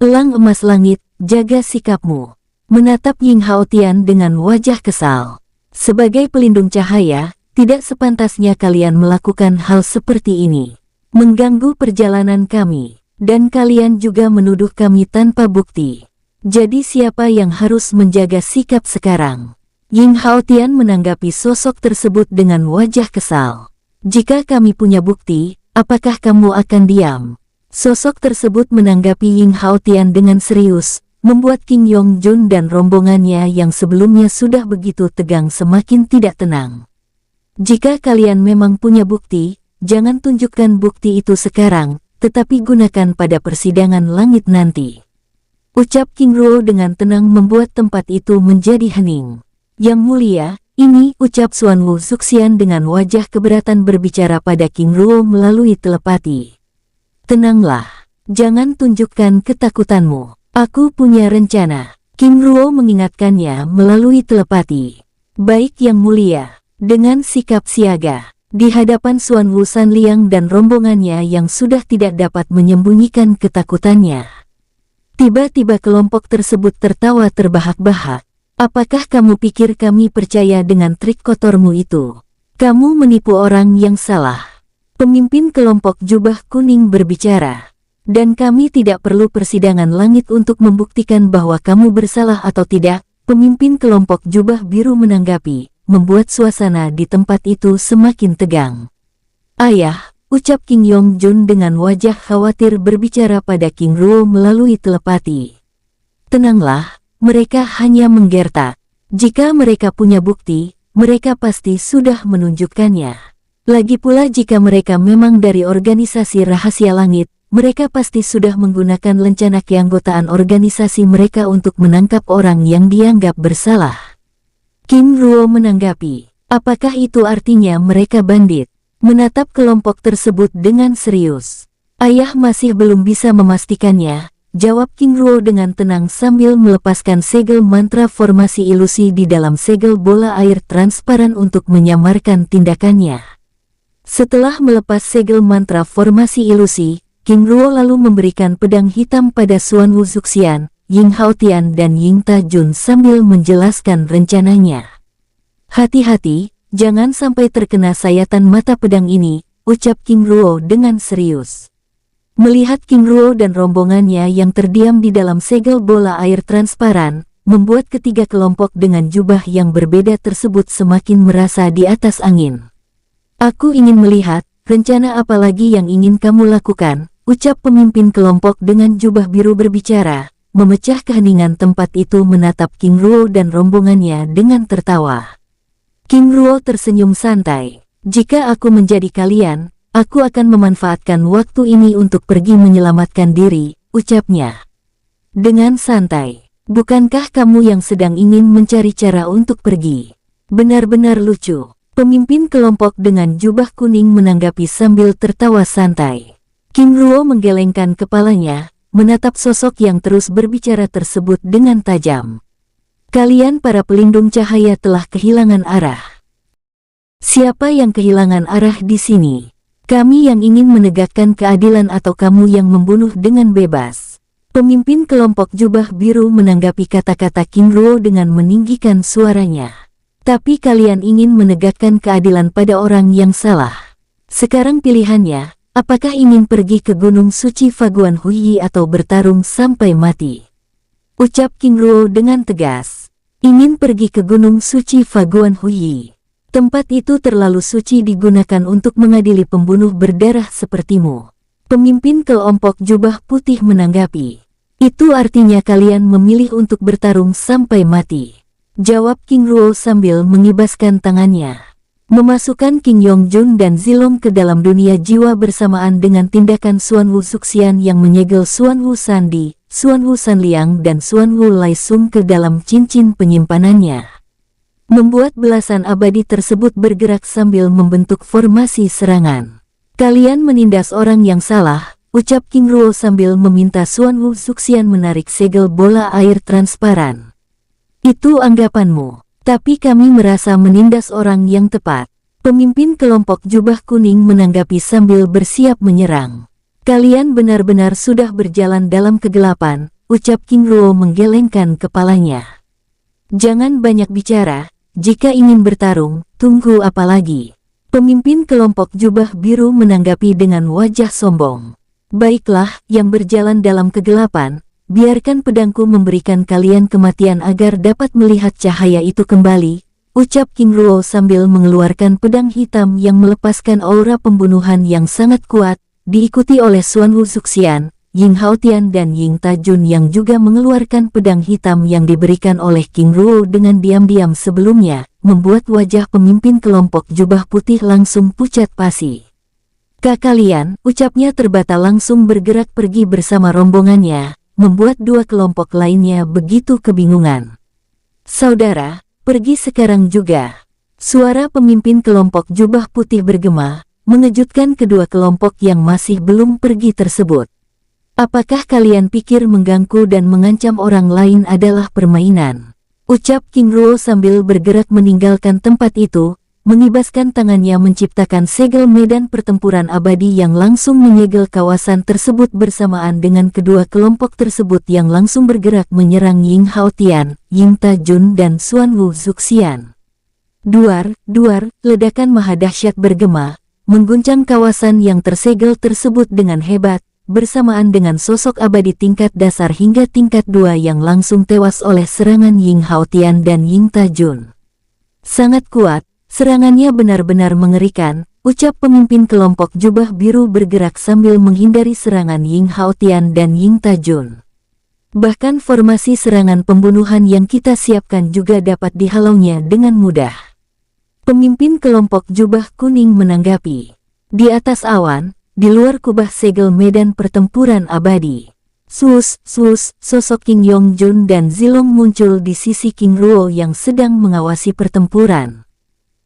Elang emas langit, jaga sikapmu. Menatap Ying Haotian dengan wajah kesal. Sebagai pelindung cahaya, tidak sepantasnya kalian melakukan hal seperti ini. Mengganggu perjalanan kami, dan kalian juga menuduh kami tanpa bukti. Jadi siapa yang harus menjaga sikap sekarang? Ying Haotian menanggapi sosok tersebut dengan wajah kesal. Jika kami punya bukti, apakah kamu akan diam? Sosok tersebut menanggapi Ying Haotian dengan serius, membuat King Yongjun dan rombongannya yang sebelumnya sudah begitu tegang semakin tidak tenang. Jika kalian memang punya bukti, jangan tunjukkan bukti itu sekarang, tetapi gunakan pada persidangan langit nanti. Ucap King Ruo dengan tenang membuat tempat itu menjadi hening. Yang mulia, ini, ucap Xuanwu Zuxian dengan wajah keberatan berbicara pada King Ruo melalui telepati. Tenanglah, jangan tunjukkan ketakutanmu. Aku punya rencana. King Ruo mengingatkannya melalui telepati. Baik Yang mulia, dengan sikap siaga, di hadapan Xuanwu Shanliang dan rombongannya yang sudah tidak dapat menyembunyikan ketakutannya. Tiba-tiba kelompok tersebut tertawa terbahak-bahak. Apakah kamu pikir kami percaya dengan trik kotormu itu? Kamu menipu orang yang salah. Pemimpin kelompok jubah kuning berbicara. Dan kami tidak perlu persidangan langit untuk membuktikan bahwa kamu bersalah atau tidak, pemimpin kelompok jubah biru menanggapi, membuat suasana di tempat itu semakin tegang. Ayah, ucap King Yongjun dengan wajah khawatir berbicara pada King Ruo melalui telepati. Tenanglah, mereka hanya menggertak. Jika mereka punya bukti, mereka pasti sudah menunjukkannya. Lagi pula jika mereka memang dari organisasi rahasia langit, mereka pasti sudah menggunakan lencana keanggotaan organisasi mereka untuk menangkap orang yang dianggap bersalah. King Ruo menanggapi, apakah itu artinya mereka bandit? Menatap kelompok tersebut dengan serius. Ayah masih belum bisa memastikannya, jawab King Ruo dengan tenang sambil melepaskan segel mantra formasi ilusi di dalam segel bola air transparan untuk menyamarkan tindakannya. Setelah melepas segel mantra formasi ilusi, King Ruo lalu memberikan pedang hitam pada Xuan Wu Zuxian, Ying Haotian dan Ying Tajun sambil menjelaskan rencananya. Hati-hati, jangan sampai terkena sayatan mata pedang ini, ucap King Ruo dengan serius. Melihat King Ruo dan rombongannya yang terdiam di dalam segel bola air transparan, membuat ketiga kelompok dengan jubah yang berbeda tersebut semakin merasa di atas angin. Aku ingin melihat, rencana apa lagi yang ingin kamu lakukan, ucap pemimpin kelompok dengan jubah biru berbicara, memecah keheningan tempat itu menatap King Ruo dan rombongannya dengan tertawa. King Ruo tersenyum santai. Jika aku menjadi kalian, aku akan memanfaatkan waktu ini untuk pergi menyelamatkan diri, ucapnya. Dengan santai, bukankah kamu yang sedang ingin mencari cara untuk pergi? Benar-benar lucu. Pemimpin kelompok dengan jubah kuning menanggapi sambil tertawa santai. King Ruo menggelengkan kepalanya, menatap sosok yang terus berbicara tersebut dengan tajam. Kalian para pelindung cahaya telah kehilangan arah. Siapa yang kehilangan arah di sini? Kami yang ingin menegakkan keadilan atau kamu yang membunuh dengan bebas? Pemimpin kelompok jubah biru menanggapi kata-kata King Ruo dengan meninggikan suaranya. Tapi kalian ingin menegakkan keadilan pada orang yang salah. Sekarang pilihannya, apakah ingin pergi ke Gunung Suci Faguan Huiyi atau bertarung sampai mati? Ucap King Ruo dengan tegas. Ingin pergi ke Gunung Suci Faguan Huiyi. Tempat itu terlalu suci digunakan untuk mengadili pembunuh berdarah sepertimu. Pemimpin kelompok jubah putih menanggapi. Itu artinya kalian memilih untuk bertarung sampai mati. Jawab King Ruo sambil mengibaskan tangannya. Memasukkan King Yongjun dan Zilong ke dalam dunia jiwa bersamaan dengan tindakan Xuan Wu Zuxian yang menyegel Xuan Wu Sandi, Xuan Wu Sanliang dan Xuan Wu Laisung ke dalam cincin penyimpanannya. Membuat belasan abadi tersebut bergerak sambil membentuk formasi serangan. Kalian menindas orang yang salah, ucap King Ruo sambil meminta Xuan Wu Zuxian menarik segel bola air transparan. Itu anggapanmu, tapi kami merasa menindas orang yang tepat. Pemimpin kelompok jubah kuning menanggapi sambil bersiap menyerang. Kalian benar-benar sudah berjalan dalam kegelapan, ucap King Ruo menggelengkan kepalanya. Jangan banyak bicara, jika ingin bertarung, tunggu apa lagi? Pemimpin kelompok jubah biru menanggapi dengan wajah sombong. Baiklah, yang berjalan dalam kegelapan, biarkan pedangku memberikan kalian kematian agar dapat melihat cahaya itu kembali, ucap King Ruo sambil mengeluarkan pedang hitam yang melepaskan aura pembunuhan yang sangat kuat, diikuti oleh Xuan Wu Zuxian, Ying Haotian dan Ying Tajun yang juga mengeluarkan pedang hitam yang diberikan oleh King Ruo dengan diam-diam sebelumnya, membuat wajah pemimpin kelompok jubah putih langsung pucat pasi. Kalian, ucapnya terbata langsung bergerak pergi bersama rombongannya, membuat dua kelompok lainnya begitu kebingungan. Saudara, pergi sekarang juga. Suara pemimpin kelompok jubah putih bergema, mengejutkan kedua kelompok yang masih belum pergi tersebut. Apakah kalian pikir mengganggu dan mengancam orang lain adalah permainan? Ucap King Ruo sambil bergerak meninggalkan tempat itu, mengibaskan tangannya menciptakan segel medan pertempuran abadi yang langsung menyegel kawasan tersebut bersamaan dengan kedua kelompok tersebut yang langsung bergerak menyerang Ying Haotian, Ying Tajun dan Xuan Wu Zuxian. Duar, ledakan maha dahsyat bergema, mengguncang kawasan yang tersegel tersebut dengan hebat, bersamaan dengan sosok abadi tingkat dasar hingga tingkat 2 yang langsung tewas oleh serangan Ying Haotian dan Ying Tajun. Sangat kuat. Serangannya benar-benar mengerikan, ucap pemimpin kelompok jubah biru bergerak sambil menghindari serangan Ying Haotian dan Ying Tajun. Bahkan formasi serangan pembunuhan yang kita siapkan juga dapat dihalaunya dengan mudah. Pemimpin kelompok jubah kuning menanggapi. Di atas awan, di luar kubah segel medan pertempuran abadi. Sus, sosok King Yongjun dan Zilong muncul di sisi King Ruo yang sedang mengawasi pertempuran.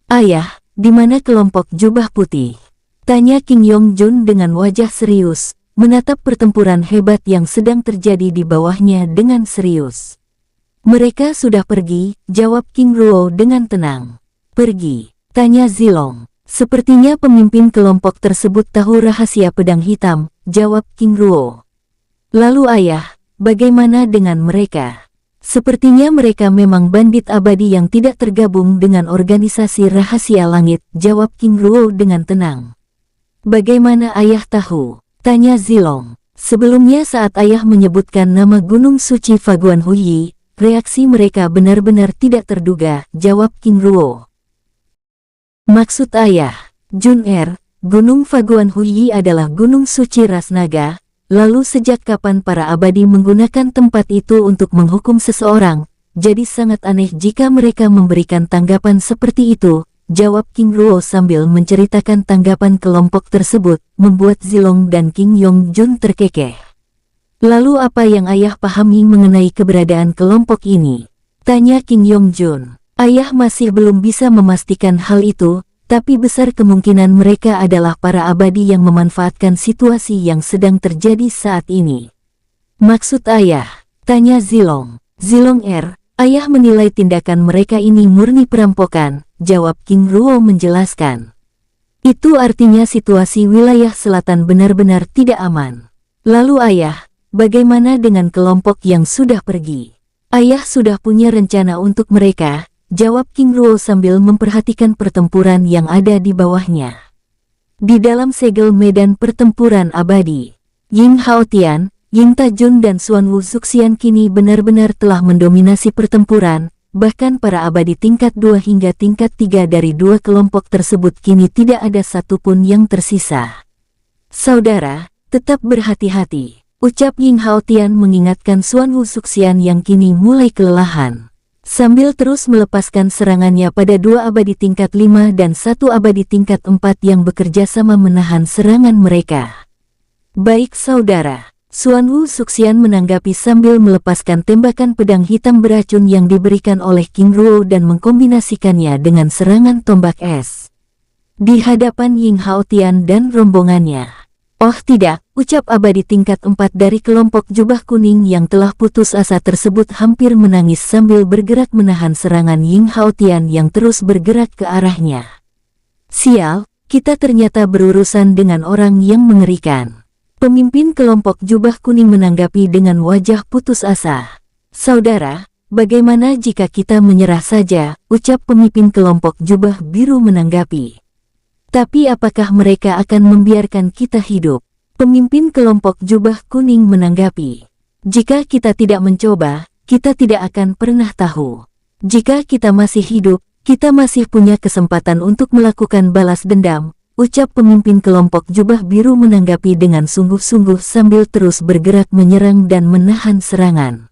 Ayah, di mana kelompok jubah putih? Tanya King Yongjun dengan wajah serius, menatap pertempuran hebat yang sedang terjadi di bawahnya dengan serius. Mereka sudah pergi, jawab King Ruo dengan tenang. Pergi? Tanya Zilong. Sepertinya pemimpin kelompok tersebut tahu rahasia pedang hitam, jawab King Ruo. Lalu ayah, bagaimana dengan mereka? Sepertinya mereka memang bandit abadi yang tidak tergabung dengan organisasi rahasia langit, jawab King Ruo dengan tenang. Bagaimana ayah tahu? Tanya Zilong. Sebelumnya saat ayah menyebutkan nama Gunung Suci Faguan Huyi, reaksi mereka benar-benar tidak terduga, jawab King Ruo. Maksud ayah, Jun-er, Gunung Faguan Huyi adalah gunung suci ras naga. Lalu sejak kapan para abadi menggunakan tempat itu untuk menghukum seseorang? Jadi sangat aneh jika mereka memberikan tanggapan seperti itu, jawab King Ruo sambil menceritakan tanggapan kelompok tersebut, membuat Zilong dan King Yongjun terkekeh. Lalu apa yang ayah pahami mengenai keberadaan kelompok ini? Tanya King Yongjun. Ayah masih belum bisa memastikan hal itu, tapi besar kemungkinan mereka adalah para abadi yang memanfaatkan situasi yang sedang terjadi saat ini. Maksud ayah? Tanya Zilong. Zilong-er, ayah menilai tindakan mereka ini murni perampokan, jawab King Ruo menjelaskan. Itu artinya situasi wilayah selatan benar-benar tidak aman. Lalu ayah, bagaimana dengan kelompok yang sudah pergi? Ayah sudah punya rencana untuk mereka, jawab King Ruo sambil memperhatikan pertempuran yang ada di bawahnya. Di dalam segel medan pertempuran abadi, Ying Haotian, Ying Tajun dan Xuan Wu Zuxian kini benar-benar telah mendominasi pertempuran, bahkan para abadi tingkat 2 hingga tingkat 3 dari dua kelompok tersebut kini tidak ada satupun yang tersisa. Saudara, tetap berhati-hati, ucap Ying Haotian mengingatkan Xuan Wu Zuxian yang kini mulai kelelahan. Sambil terus melepaskan serangannya pada dua abadi tingkat 5 dan satu abadi tingkat 4 yang bekerja sama menahan serangan mereka. Baik saudara, Xuan Wu Zuxian menanggapi sambil melepaskan tembakan pedang hitam beracun yang diberikan oleh King Ruo dan mengkombinasikannya dengan serangan tombak es. Di hadapan Ying Haotian dan rombongannya. Oh tidak, ucap abadi tingkat 4 dari kelompok jubah kuning yang telah putus asa tersebut hampir menangis sambil bergerak menahan serangan Ying Haotian yang terus bergerak ke arahnya. Sial, kita ternyata berurusan dengan orang yang mengerikan. Pemimpin kelompok jubah kuning menanggapi dengan wajah putus asa. Saudara, bagaimana jika kita menyerah saja, ucap pemimpin kelompok jubah biru menanggapi. Tapi apakah mereka akan membiarkan kita hidup? Pemimpin kelompok jubah kuning menanggapi. Jika kita tidak mencoba, kita tidak akan pernah tahu. Jika kita masih hidup, kita masih punya kesempatan untuk melakukan balas dendam, ucap pemimpin kelompok jubah biru menanggapi dengan sungguh-sungguh sambil terus bergerak menyerang dan menahan serangan.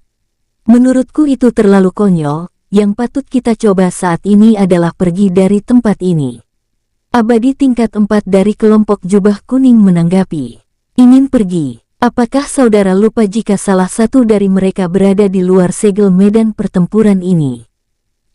Menurutku itu terlalu konyol, yang patut kita coba saat ini adalah pergi dari tempat ini. Abadi tingkat 4 dari kelompok jubah kuning menanggapi. Ingin pergi? Apakah saudara lupa jika salah satu dari mereka berada di luar segel medan pertempuran ini?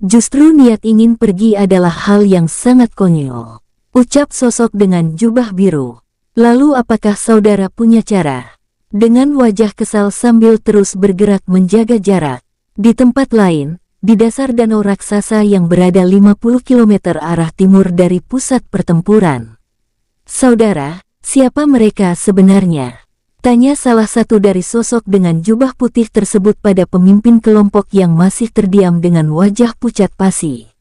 Justru niat ingin pergi adalah hal yang sangat konyol, ucap sosok dengan jubah biru. Lalu apakah saudara punya cara? Dengan wajah kesal sambil terus bergerak menjaga jarak. Di tempat lain, di dasar danau raksasa yang berada 50 km arah timur dari pusat pertempuran. Saudara, siapa mereka sebenarnya? Tanya salah satu dari sosok dengan jubah putih tersebut pada pemimpin kelompok yang masih terdiam dengan wajah pucat pasi.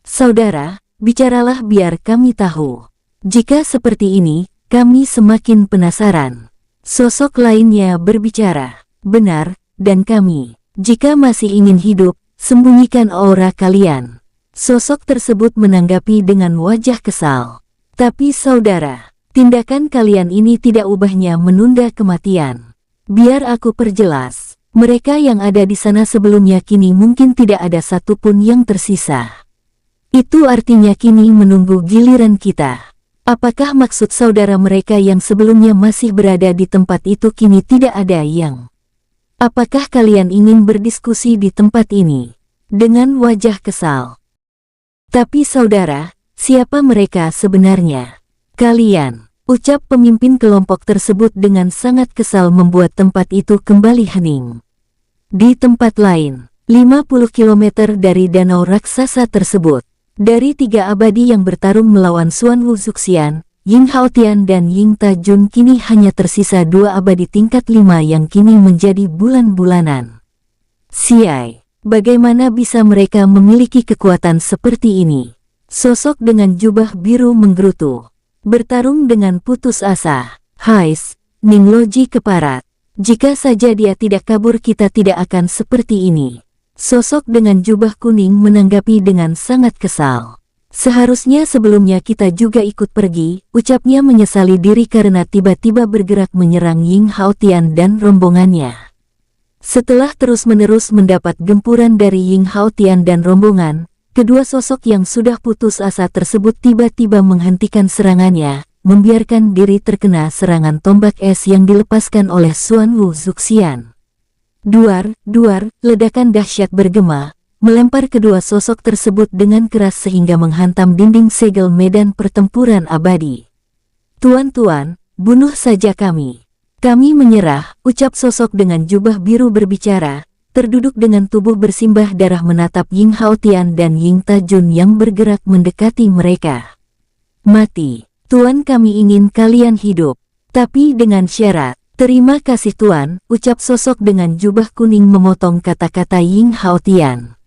Saudara, bicaralah biar kami tahu. Jika seperti ini, kami semakin penasaran. Sosok lainnya berbicara. Benar, dan kami, jika masih ingin hidup, sembunyikan aura kalian. Sosok tersebut menanggapi dengan wajah kesal. Tapi saudara, tindakan kalian ini tidak ubahnya menunda kematian. Biar aku perjelas. Mereka yang ada di sana sebelumnya kini mungkin tidak ada satupun yang tersisa. Itu artinya kini menunggu giliran kita. Apakah maksud saudara mereka yang sebelumnya masih berada di tempat itu kini tidak ada yang? Apakah kalian ingin berdiskusi di tempat ini? Dengan wajah kesal. Tapi saudara, siapa mereka sebenarnya? Kalian, ucap pemimpin kelompok tersebut dengan sangat kesal membuat tempat itu kembali hening. Di tempat lain, 50 km dari danau raksasa tersebut, dari 3 abadi yang bertarung melawan Xuan Wu Zuxian, Ying Haotian dan Ying Tajun kini hanya tersisa 2 abadi tingkat 5 yang kini menjadi bulan-bulanan. Siai, bagaimana bisa mereka memiliki kekuatan seperti ini? Sosok dengan jubah biru menggerutu. Bertarung dengan putus asa. Hais, Ningloji keparat. Jika saja dia tidak kabur kita tidak akan seperti ini. Sosok dengan jubah kuning menanggapi dengan sangat kesal. Seharusnya sebelumnya kita juga ikut pergi, ucapnya menyesali diri karena tiba-tiba bergerak menyerang Ying Haotian dan rombongannya. Setelah terus-menerus mendapat gempuran dari Ying Haotian dan rombongan, kedua sosok yang sudah putus asa tersebut tiba-tiba menghentikan serangannya, membiarkan diri terkena serangan tombak es yang dilepaskan oleh Xuan Wu Zuxian. Duar, ledakan dahsyat bergema, melempar kedua sosok tersebut dengan keras sehingga menghantam dinding segel medan pertempuran abadi. Tuan-tuan, bunuh saja kami. Kami menyerah, ucap sosok dengan jubah biru berbicara, terduduk dengan tubuh bersimbah darah menatap Ying Haotian dan Ying Tajun yang bergerak mendekati mereka. Mati. Tuan, kami ingin kalian hidup, tapi dengan syarat. Terima kasih Tuan, ucap sosok dengan jubah kuning memotong kata-kata Ying Haotian.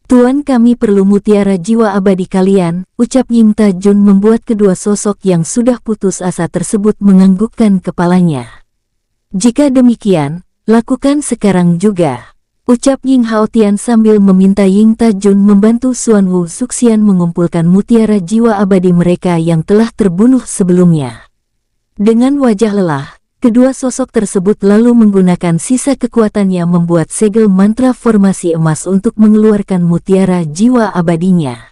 Tuan, kami perlu mutiara jiwa abadi kalian, ucap Ying Tajun membuat kedua sosok yang sudah putus asa tersebut menganggukkan kepalanya. Jika demikian, lakukan sekarang juga, ucap Ying Haotian sambil meminta Ying Tajun membantu Xuan Wu Zuxian mengumpulkan mutiara jiwa abadi mereka yang telah terbunuh sebelumnya. Dengan wajah lelah, kedua sosok tersebut lalu menggunakan sisa kekuatannya membuat segel mantra formasi emas untuk mengeluarkan mutiara jiwa abadinya.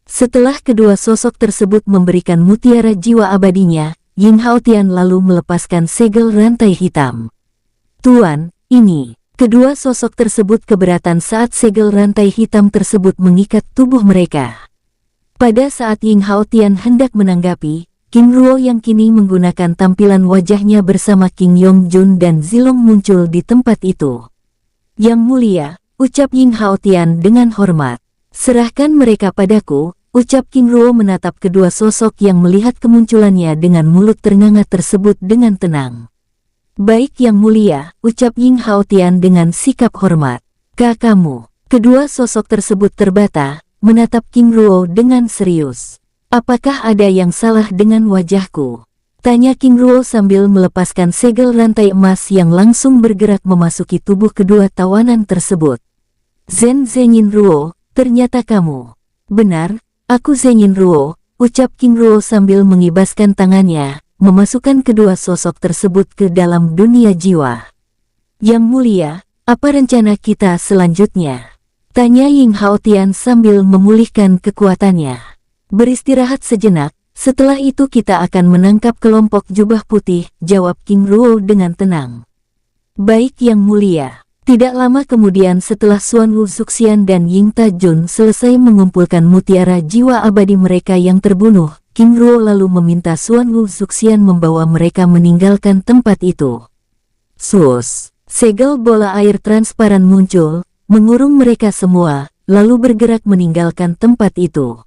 Setelah kedua sosok tersebut memberikan mutiara jiwa abadinya, Ying Haotian lalu melepaskan segel rantai hitam. Tuan, ini. Kedua sosok tersebut keberatan saat segel rantai hitam tersebut mengikat tubuh mereka. Pada saat Ying Haotian hendak menanggapi, King Ruo yang kini menggunakan tampilan wajahnya bersama King Yongjun dan Zilong muncul di tempat itu. Yang mulia, ucap Ying Haotian dengan hormat. Serahkan mereka padaku, ucap King Ruo menatap kedua sosok yang melihat kemunculannya dengan mulut ternganga tersebut dengan tenang. Baik yang mulia, ucap Ying Haotian dengan sikap hormat. Kamu. Kedua sosok tersebut terbata, menatap King Ruo dengan serius. Apakah ada yang salah dengan wajahku? Tanya King Ruo sambil melepaskan segel rantai emas yang langsung bergerak memasuki tubuh kedua tawanan tersebut. Zengin Ruo, ternyata kamu. Benar, aku Zengin Ruo, ucap King Ruo sambil mengibaskan tangannya, memasukkan kedua sosok tersebut ke dalam dunia jiwa. Yang mulia, apa rencana kita selanjutnya? Tanya Ying Haotian sambil memulihkan kekuatannya. Beristirahat sejenak, setelah itu kita akan menangkap kelompok jubah putih, jawab King Ruo dengan tenang. Baik yang mulia. Tidak lama kemudian setelah Xuan Wu Zuxian dan Ying Tajun selesai mengumpulkan mutiara jiwa abadi mereka yang terbunuh, King Ruo lalu meminta Xuan Wu Zuxian membawa mereka meninggalkan tempat itu. Sus, segel bola air transparan muncul, mengurung mereka semua, lalu bergerak meninggalkan tempat itu.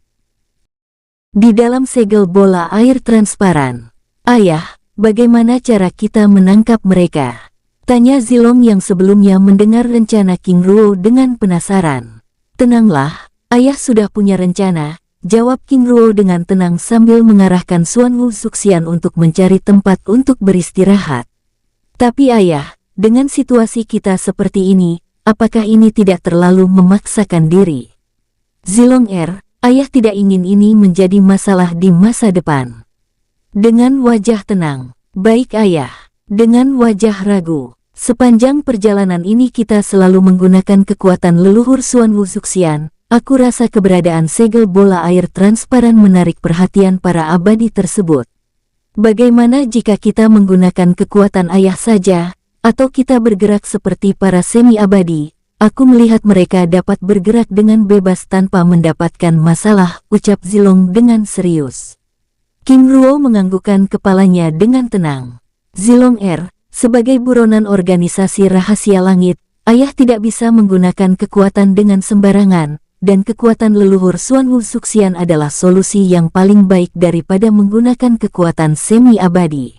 Di dalam segel bola air transparan, ayah, bagaimana cara kita menangkap mereka? Tanya Zilong yang sebelumnya mendengar rencana King Ruo dengan penasaran. Tenanglah, ayah sudah punya rencana, jawab King Ruo dengan tenang sambil mengarahkan Xuan Wu Zuxian untuk mencari tempat untuk beristirahat. Tapi ayah, dengan situasi kita seperti ini, apakah ini tidak terlalu memaksakan diri? Zilong ayah tidak ingin ini menjadi masalah di masa depan. Dengan wajah tenang, baik ayah. Dengan wajah ragu, Sepanjang perjalanan ini kita selalu menggunakan kekuatan leluhur Xuanwu Zuxian. Aku rasa keberadaan segel bola air transparan menarik perhatian para abadi tersebut. Bagaimana jika kita menggunakan kekuatan ayah saja, atau kita bergerak seperti para semi-abadi? Aku melihat mereka dapat bergerak dengan bebas tanpa mendapatkan masalah, ucap Zilong dengan serius. King Ruo menganggukkan kepalanya dengan tenang. Zilong sebagai buronan organisasi rahasia langit, ayah tidak bisa menggunakan kekuatan dengan sembarangan, dan kekuatan leluhur Xuanwu Zuxian adalah solusi yang paling baik daripada menggunakan kekuatan semi-abadi.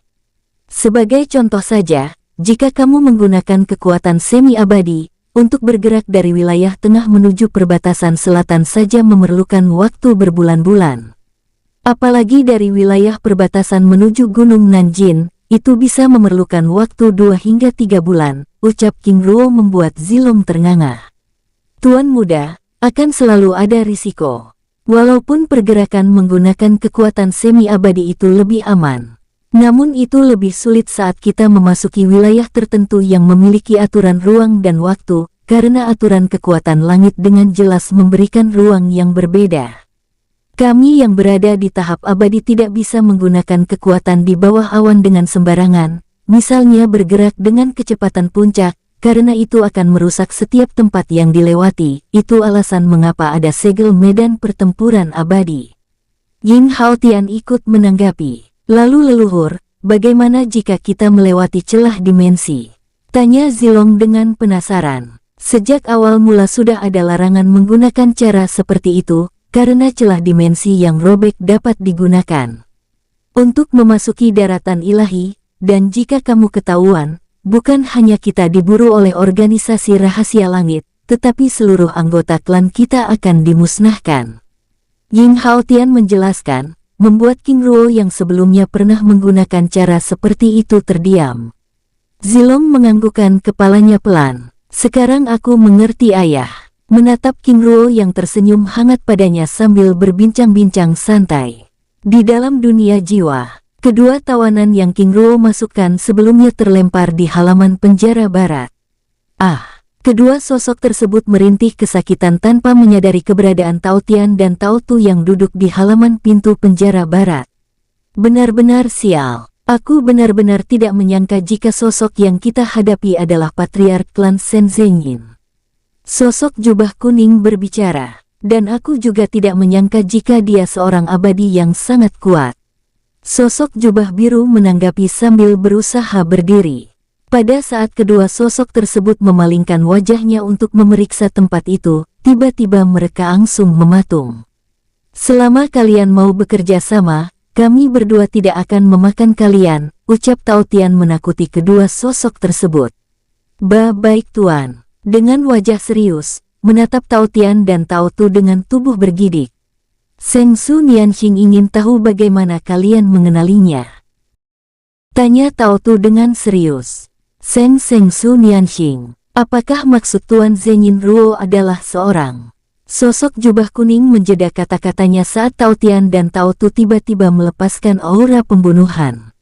Sebagai contoh saja, jika kamu menggunakan kekuatan semi-abadi, untuk bergerak dari wilayah tengah menuju perbatasan selatan saja memerlukan waktu berbulan-bulan. Apalagi dari wilayah perbatasan menuju Gunung Nanjin, itu bisa memerlukan waktu 2 hingga 3 bulan, ucap King Ruo membuat Zilong ternganga. Tuan muda, akan selalu ada risiko. Walaupun pergerakan menggunakan kekuatan semi-abadi itu lebih aman, namun itu lebih sulit saat kita memasuki wilayah tertentu yang memiliki aturan ruang dan waktu, karena aturan kekuatan langit dengan jelas memberikan ruang yang berbeda. Kami yang berada di tahap abadi tidak bisa menggunakan kekuatan di bawah awan dengan sembarangan, misalnya bergerak dengan kecepatan puncak, karena itu akan merusak setiap tempat yang dilewati. Itu alasan mengapa ada segel medan pertempuran abadi. Ying Haotian ikut menanggapi. Lalu leluhur, bagaimana jika kita melewati celah dimensi? Tanya Zilong dengan penasaran. Sejak awal mula sudah ada larangan menggunakan cara seperti itu, karena celah dimensi yang robek dapat digunakan untuk memasuki daratan ilahi, dan jika kamu ketahuan, bukan hanya kita diburu oleh organisasi rahasia langit, tetapi seluruh anggota klan kita akan dimusnahkan. Ying Haotian menjelaskan, membuat King Ruo yang sebelumnya pernah menggunakan cara seperti itu terdiam. Zilong menganggukkan kepalanya pelan. Sekarang aku mengerti ayah. Menatap King Ruo yang tersenyum hangat padanya sambil berbincang-bincang santai. Di dalam dunia jiwa, kedua tawanan yang King Ruo masukkan sebelumnya terlempar di halaman penjara barat. Kedua sosok tersebut merintih kesakitan tanpa menyadari keberadaan Tao Tian dan Tao Tu yang duduk di halaman pintu penjara barat. Benar-benar sial. Aku benar-benar tidak menyangka jika sosok yang kita hadapi adalah patriark klan Shen Zhenyin. Sosok jubah kuning berbicara, dan aku juga tidak menyangka jika dia seorang abadi yang sangat kuat. Sosok jubah biru menanggapi sambil berusaha berdiri. Pada saat kedua sosok tersebut memalingkan wajahnya untuk memeriksa tempat itu, tiba-tiba mereka langsung mematung. Selama kalian mau bekerja sama, kami berdua tidak akan memakan kalian, ucap Tao Tian menakuti kedua sosok tersebut. Baik tuan. Dengan wajah serius, menatap Tao Tian dan Tao Tu dengan tubuh bergidik. Seng Su Nianxing ingin tahu bagaimana kalian mengenalinya. Tanya Tao Tu dengan serius. Seng Su Nianxing, apakah maksud Tuan Zhenyin Ruo adalah seorang? Sosok jubah kuning menjeda kata-katanya saat Tao Tian dan Tao Tu tiba-tiba melepaskan aura pembunuhan.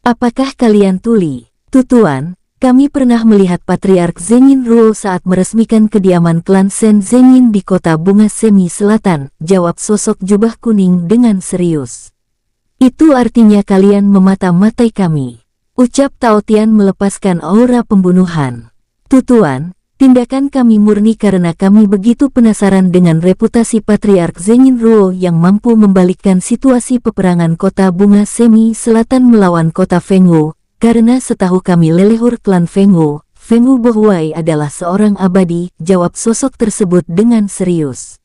Apakah kalian tuli? Tuan, kami pernah melihat Patriark Zhenyin Ruo saat meresmikan kediaman klan Shen Zhenyin di kota Bunga Semi Selatan, jawab sosok jubah kuning dengan serius. Itu artinya kalian memata-matai kami, ucap Tao Tian melepaskan aura pembunuhan. Tuan, tindakan kami murni karena kami begitu penasaran dengan reputasi Patriark Zhenyin Ruo yang mampu membalikkan situasi peperangan kota Bunga Semi Selatan melawan kota Fengwu. Karena setahu kami leluhur klan Fengwu Bohuai adalah seorang abadi, jawab sosok tersebut dengan serius.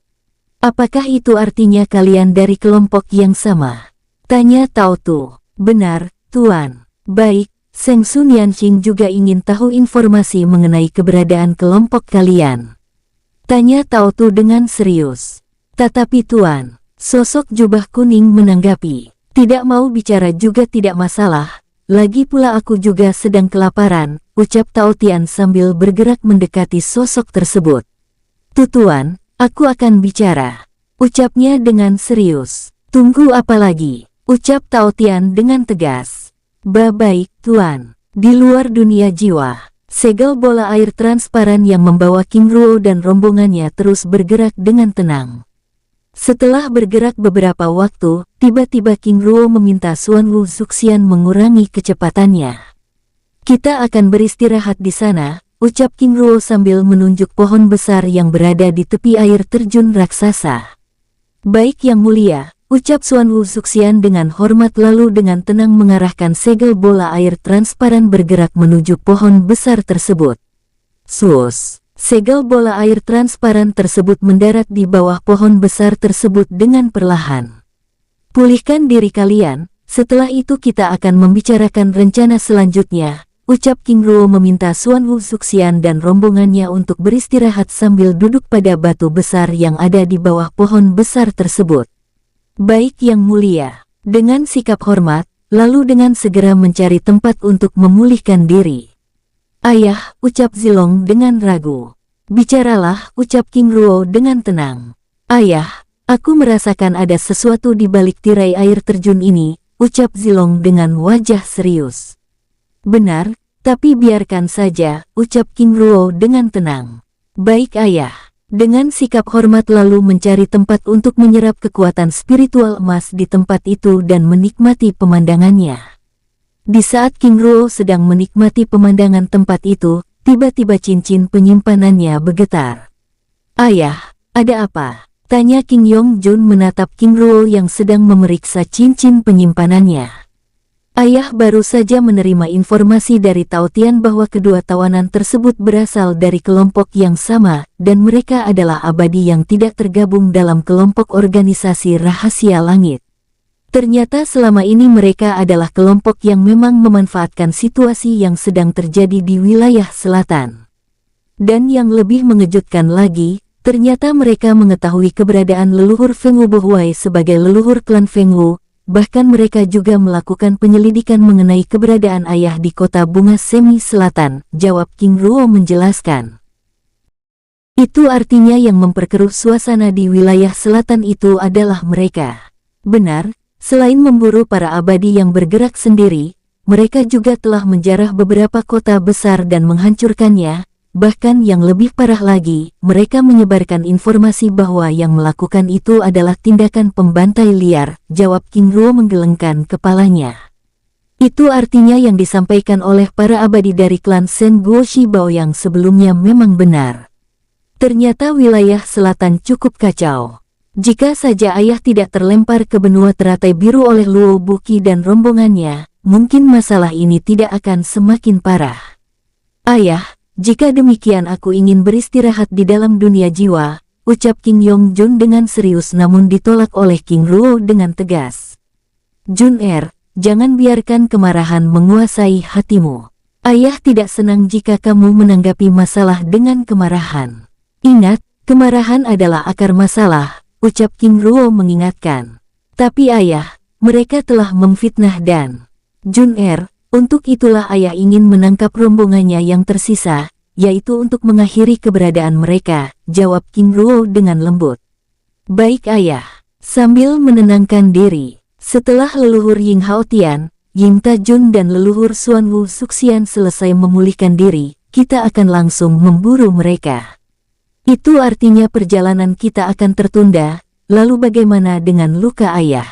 Apakah itu artinya kalian dari kelompok yang sama? Tanya Tao Tu. Benar, Tuan. Baik, Seng Su Nianxing juga ingin tahu informasi mengenai keberadaan kelompok kalian. Tanya Tao Tu dengan serius. Tetapi Tuan, sosok jubah kuning menanggapi. Tidak mau bicara juga tidak masalah. Lagi pula aku juga sedang kelaparan, ucap Tao Tian sambil bergerak mendekati sosok tersebut. Tuan, aku akan bicara, ucapnya dengan serius. Tunggu apa lagi, ucap Tao Tian dengan tegas. Baik, Tuan. Di luar dunia jiwa, Segel bola air transparan yang membawa King Ruo dan rombongannya terus bergerak dengan tenang. Setelah bergerak beberapa waktu, tiba-tiba King Ruo meminta Xuan Wu Zuxian mengurangi kecepatannya. "Kita akan beristirahat di sana," ucap King Ruo sambil menunjuk pohon besar yang berada di tepi air terjun raksasa. "Baik Yang Mulia," ucap Xuan Wu Zuxian dengan hormat lalu dengan tenang mengarahkan segel bola air transparan bergerak menuju pohon besar tersebut. Sus! Segel bola air transparan tersebut mendarat di bawah pohon besar tersebut dengan perlahan. "Pulihkan diri kalian, setelah itu kita akan membicarakan rencana selanjutnya," ucap King Ruo meminta Xuan Wu Zuxian dan rombongannya untuk beristirahat sambil duduk pada batu besar yang ada di bawah pohon besar tersebut. "Baik Yang Mulia." Dengan sikap hormat, lalu dengan segera mencari tempat untuk memulihkan diri. "Ayah," ucap Zilong dengan ragu. "Bicaralah," ucap King Ruo dengan tenang. "Ayah, aku merasakan ada sesuatu di balik tirai air terjun ini," ucap Zilong dengan wajah serius. "Benar, tapi biarkan saja," ucap King Ruo dengan tenang. "Baik Ayah." Dengan sikap hormat lalu mencari tempat untuk menyerap kekuatan spiritual emas di tempat itu dan menikmati pemandangannya. Di saat King Ruo sedang menikmati pemandangan tempat itu, tiba-tiba cincin penyimpanannya bergetar. "Ayah, ada apa?" tanya King Yongjun menatap King Ruo yang sedang memeriksa cincin penyimpanannya. "Ayah baru saja menerima informasi dari Tao Tian bahwa kedua tawanan tersebut berasal dari kelompok yang sama, dan mereka adalah abadi yang tidak tergabung dalam kelompok organisasi rahasia langit. Ternyata selama ini mereka adalah kelompok yang memang memanfaatkan situasi yang sedang terjadi di wilayah selatan. Dan yang lebih mengejutkan lagi, ternyata mereka mengetahui keberadaan leluhur Feng Wu Bohuai sebagai leluhur klan Feng Wu, bahkan mereka juga melakukan penyelidikan mengenai keberadaan ayah di kota bunga Semi Selatan," jawab King Ruo menjelaskan. "Itu artinya yang memperkeruh suasana di wilayah selatan itu adalah mereka. Benar. Selain memburu para abadi yang bergerak sendiri, mereka juga telah menjarah beberapa kota besar dan menghancurkannya. Bahkan yang lebih parah lagi, mereka menyebarkan informasi bahwa yang melakukan itu adalah tindakan pembantai liar," jawab King Ruo menggelengkan kepalanya. "Itu artinya yang disampaikan oleh para abadi dari klan Shen Guo Shibao yang sebelumnya memang benar. Ternyata wilayah selatan cukup kacau. Jika saja ayah tidak terlempar ke benua teratai biru oleh Luo Buqi dan rombongannya, mungkin masalah ini tidak akan semakin parah. Ayah, jika demikian aku ingin beristirahat di dalam dunia jiwa," ucap King Yongjun dengan serius namun ditolak oleh King Ruo dengan tegas. "Jun-er, jangan biarkan kemarahan menguasai hatimu. Ayah tidak senang jika kamu menanggapi masalah dengan kemarahan. Ingat, kemarahan adalah akar masalah," ucap King Ruo mengingatkan. "Tapi ayah, mereka telah memfitnah dan..." "Jun-er, untuk itulah ayah ingin menangkap rombongannya yang tersisa, yaitu untuk mengakhiri keberadaan mereka," jawab King Ruo dengan lembut. "Baik ayah." Sambil menenangkan diri, setelah leluhur Ying Hao Tian, Ying Tajun dan leluhur Xuan Wu Zuxian selesai memulihkan diri, kita akan langsung memburu mereka. "Itu artinya perjalanan kita akan tertunda, lalu bagaimana dengan luka ayah?"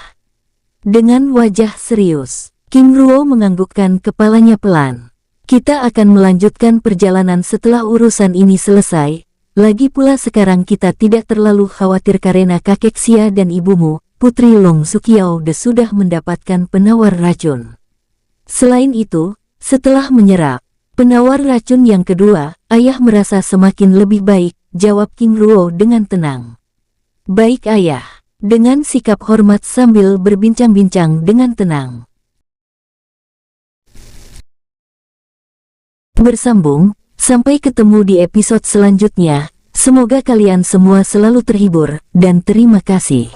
Dengan wajah serius, King Ruo menganggukkan kepalanya pelan. "Kita akan melanjutkan perjalanan setelah urusan ini selesai, lagi pula sekarang kita tidak terlalu khawatir karena kakek Xia dan ibumu, Putri Long Sukiao sudah mendapatkan penawar racun. Selain itu, setelah menyerap penawar racun yang kedua, ayah merasa semakin lebih baik," jawab King Ruo dengan tenang. "Baik ayah." Dengan sikap hormat sambil berbincang-bincang dengan tenang. Bersambung, sampai ketemu di episode selanjutnya. Semoga kalian semua selalu terhibur, dan terima kasih.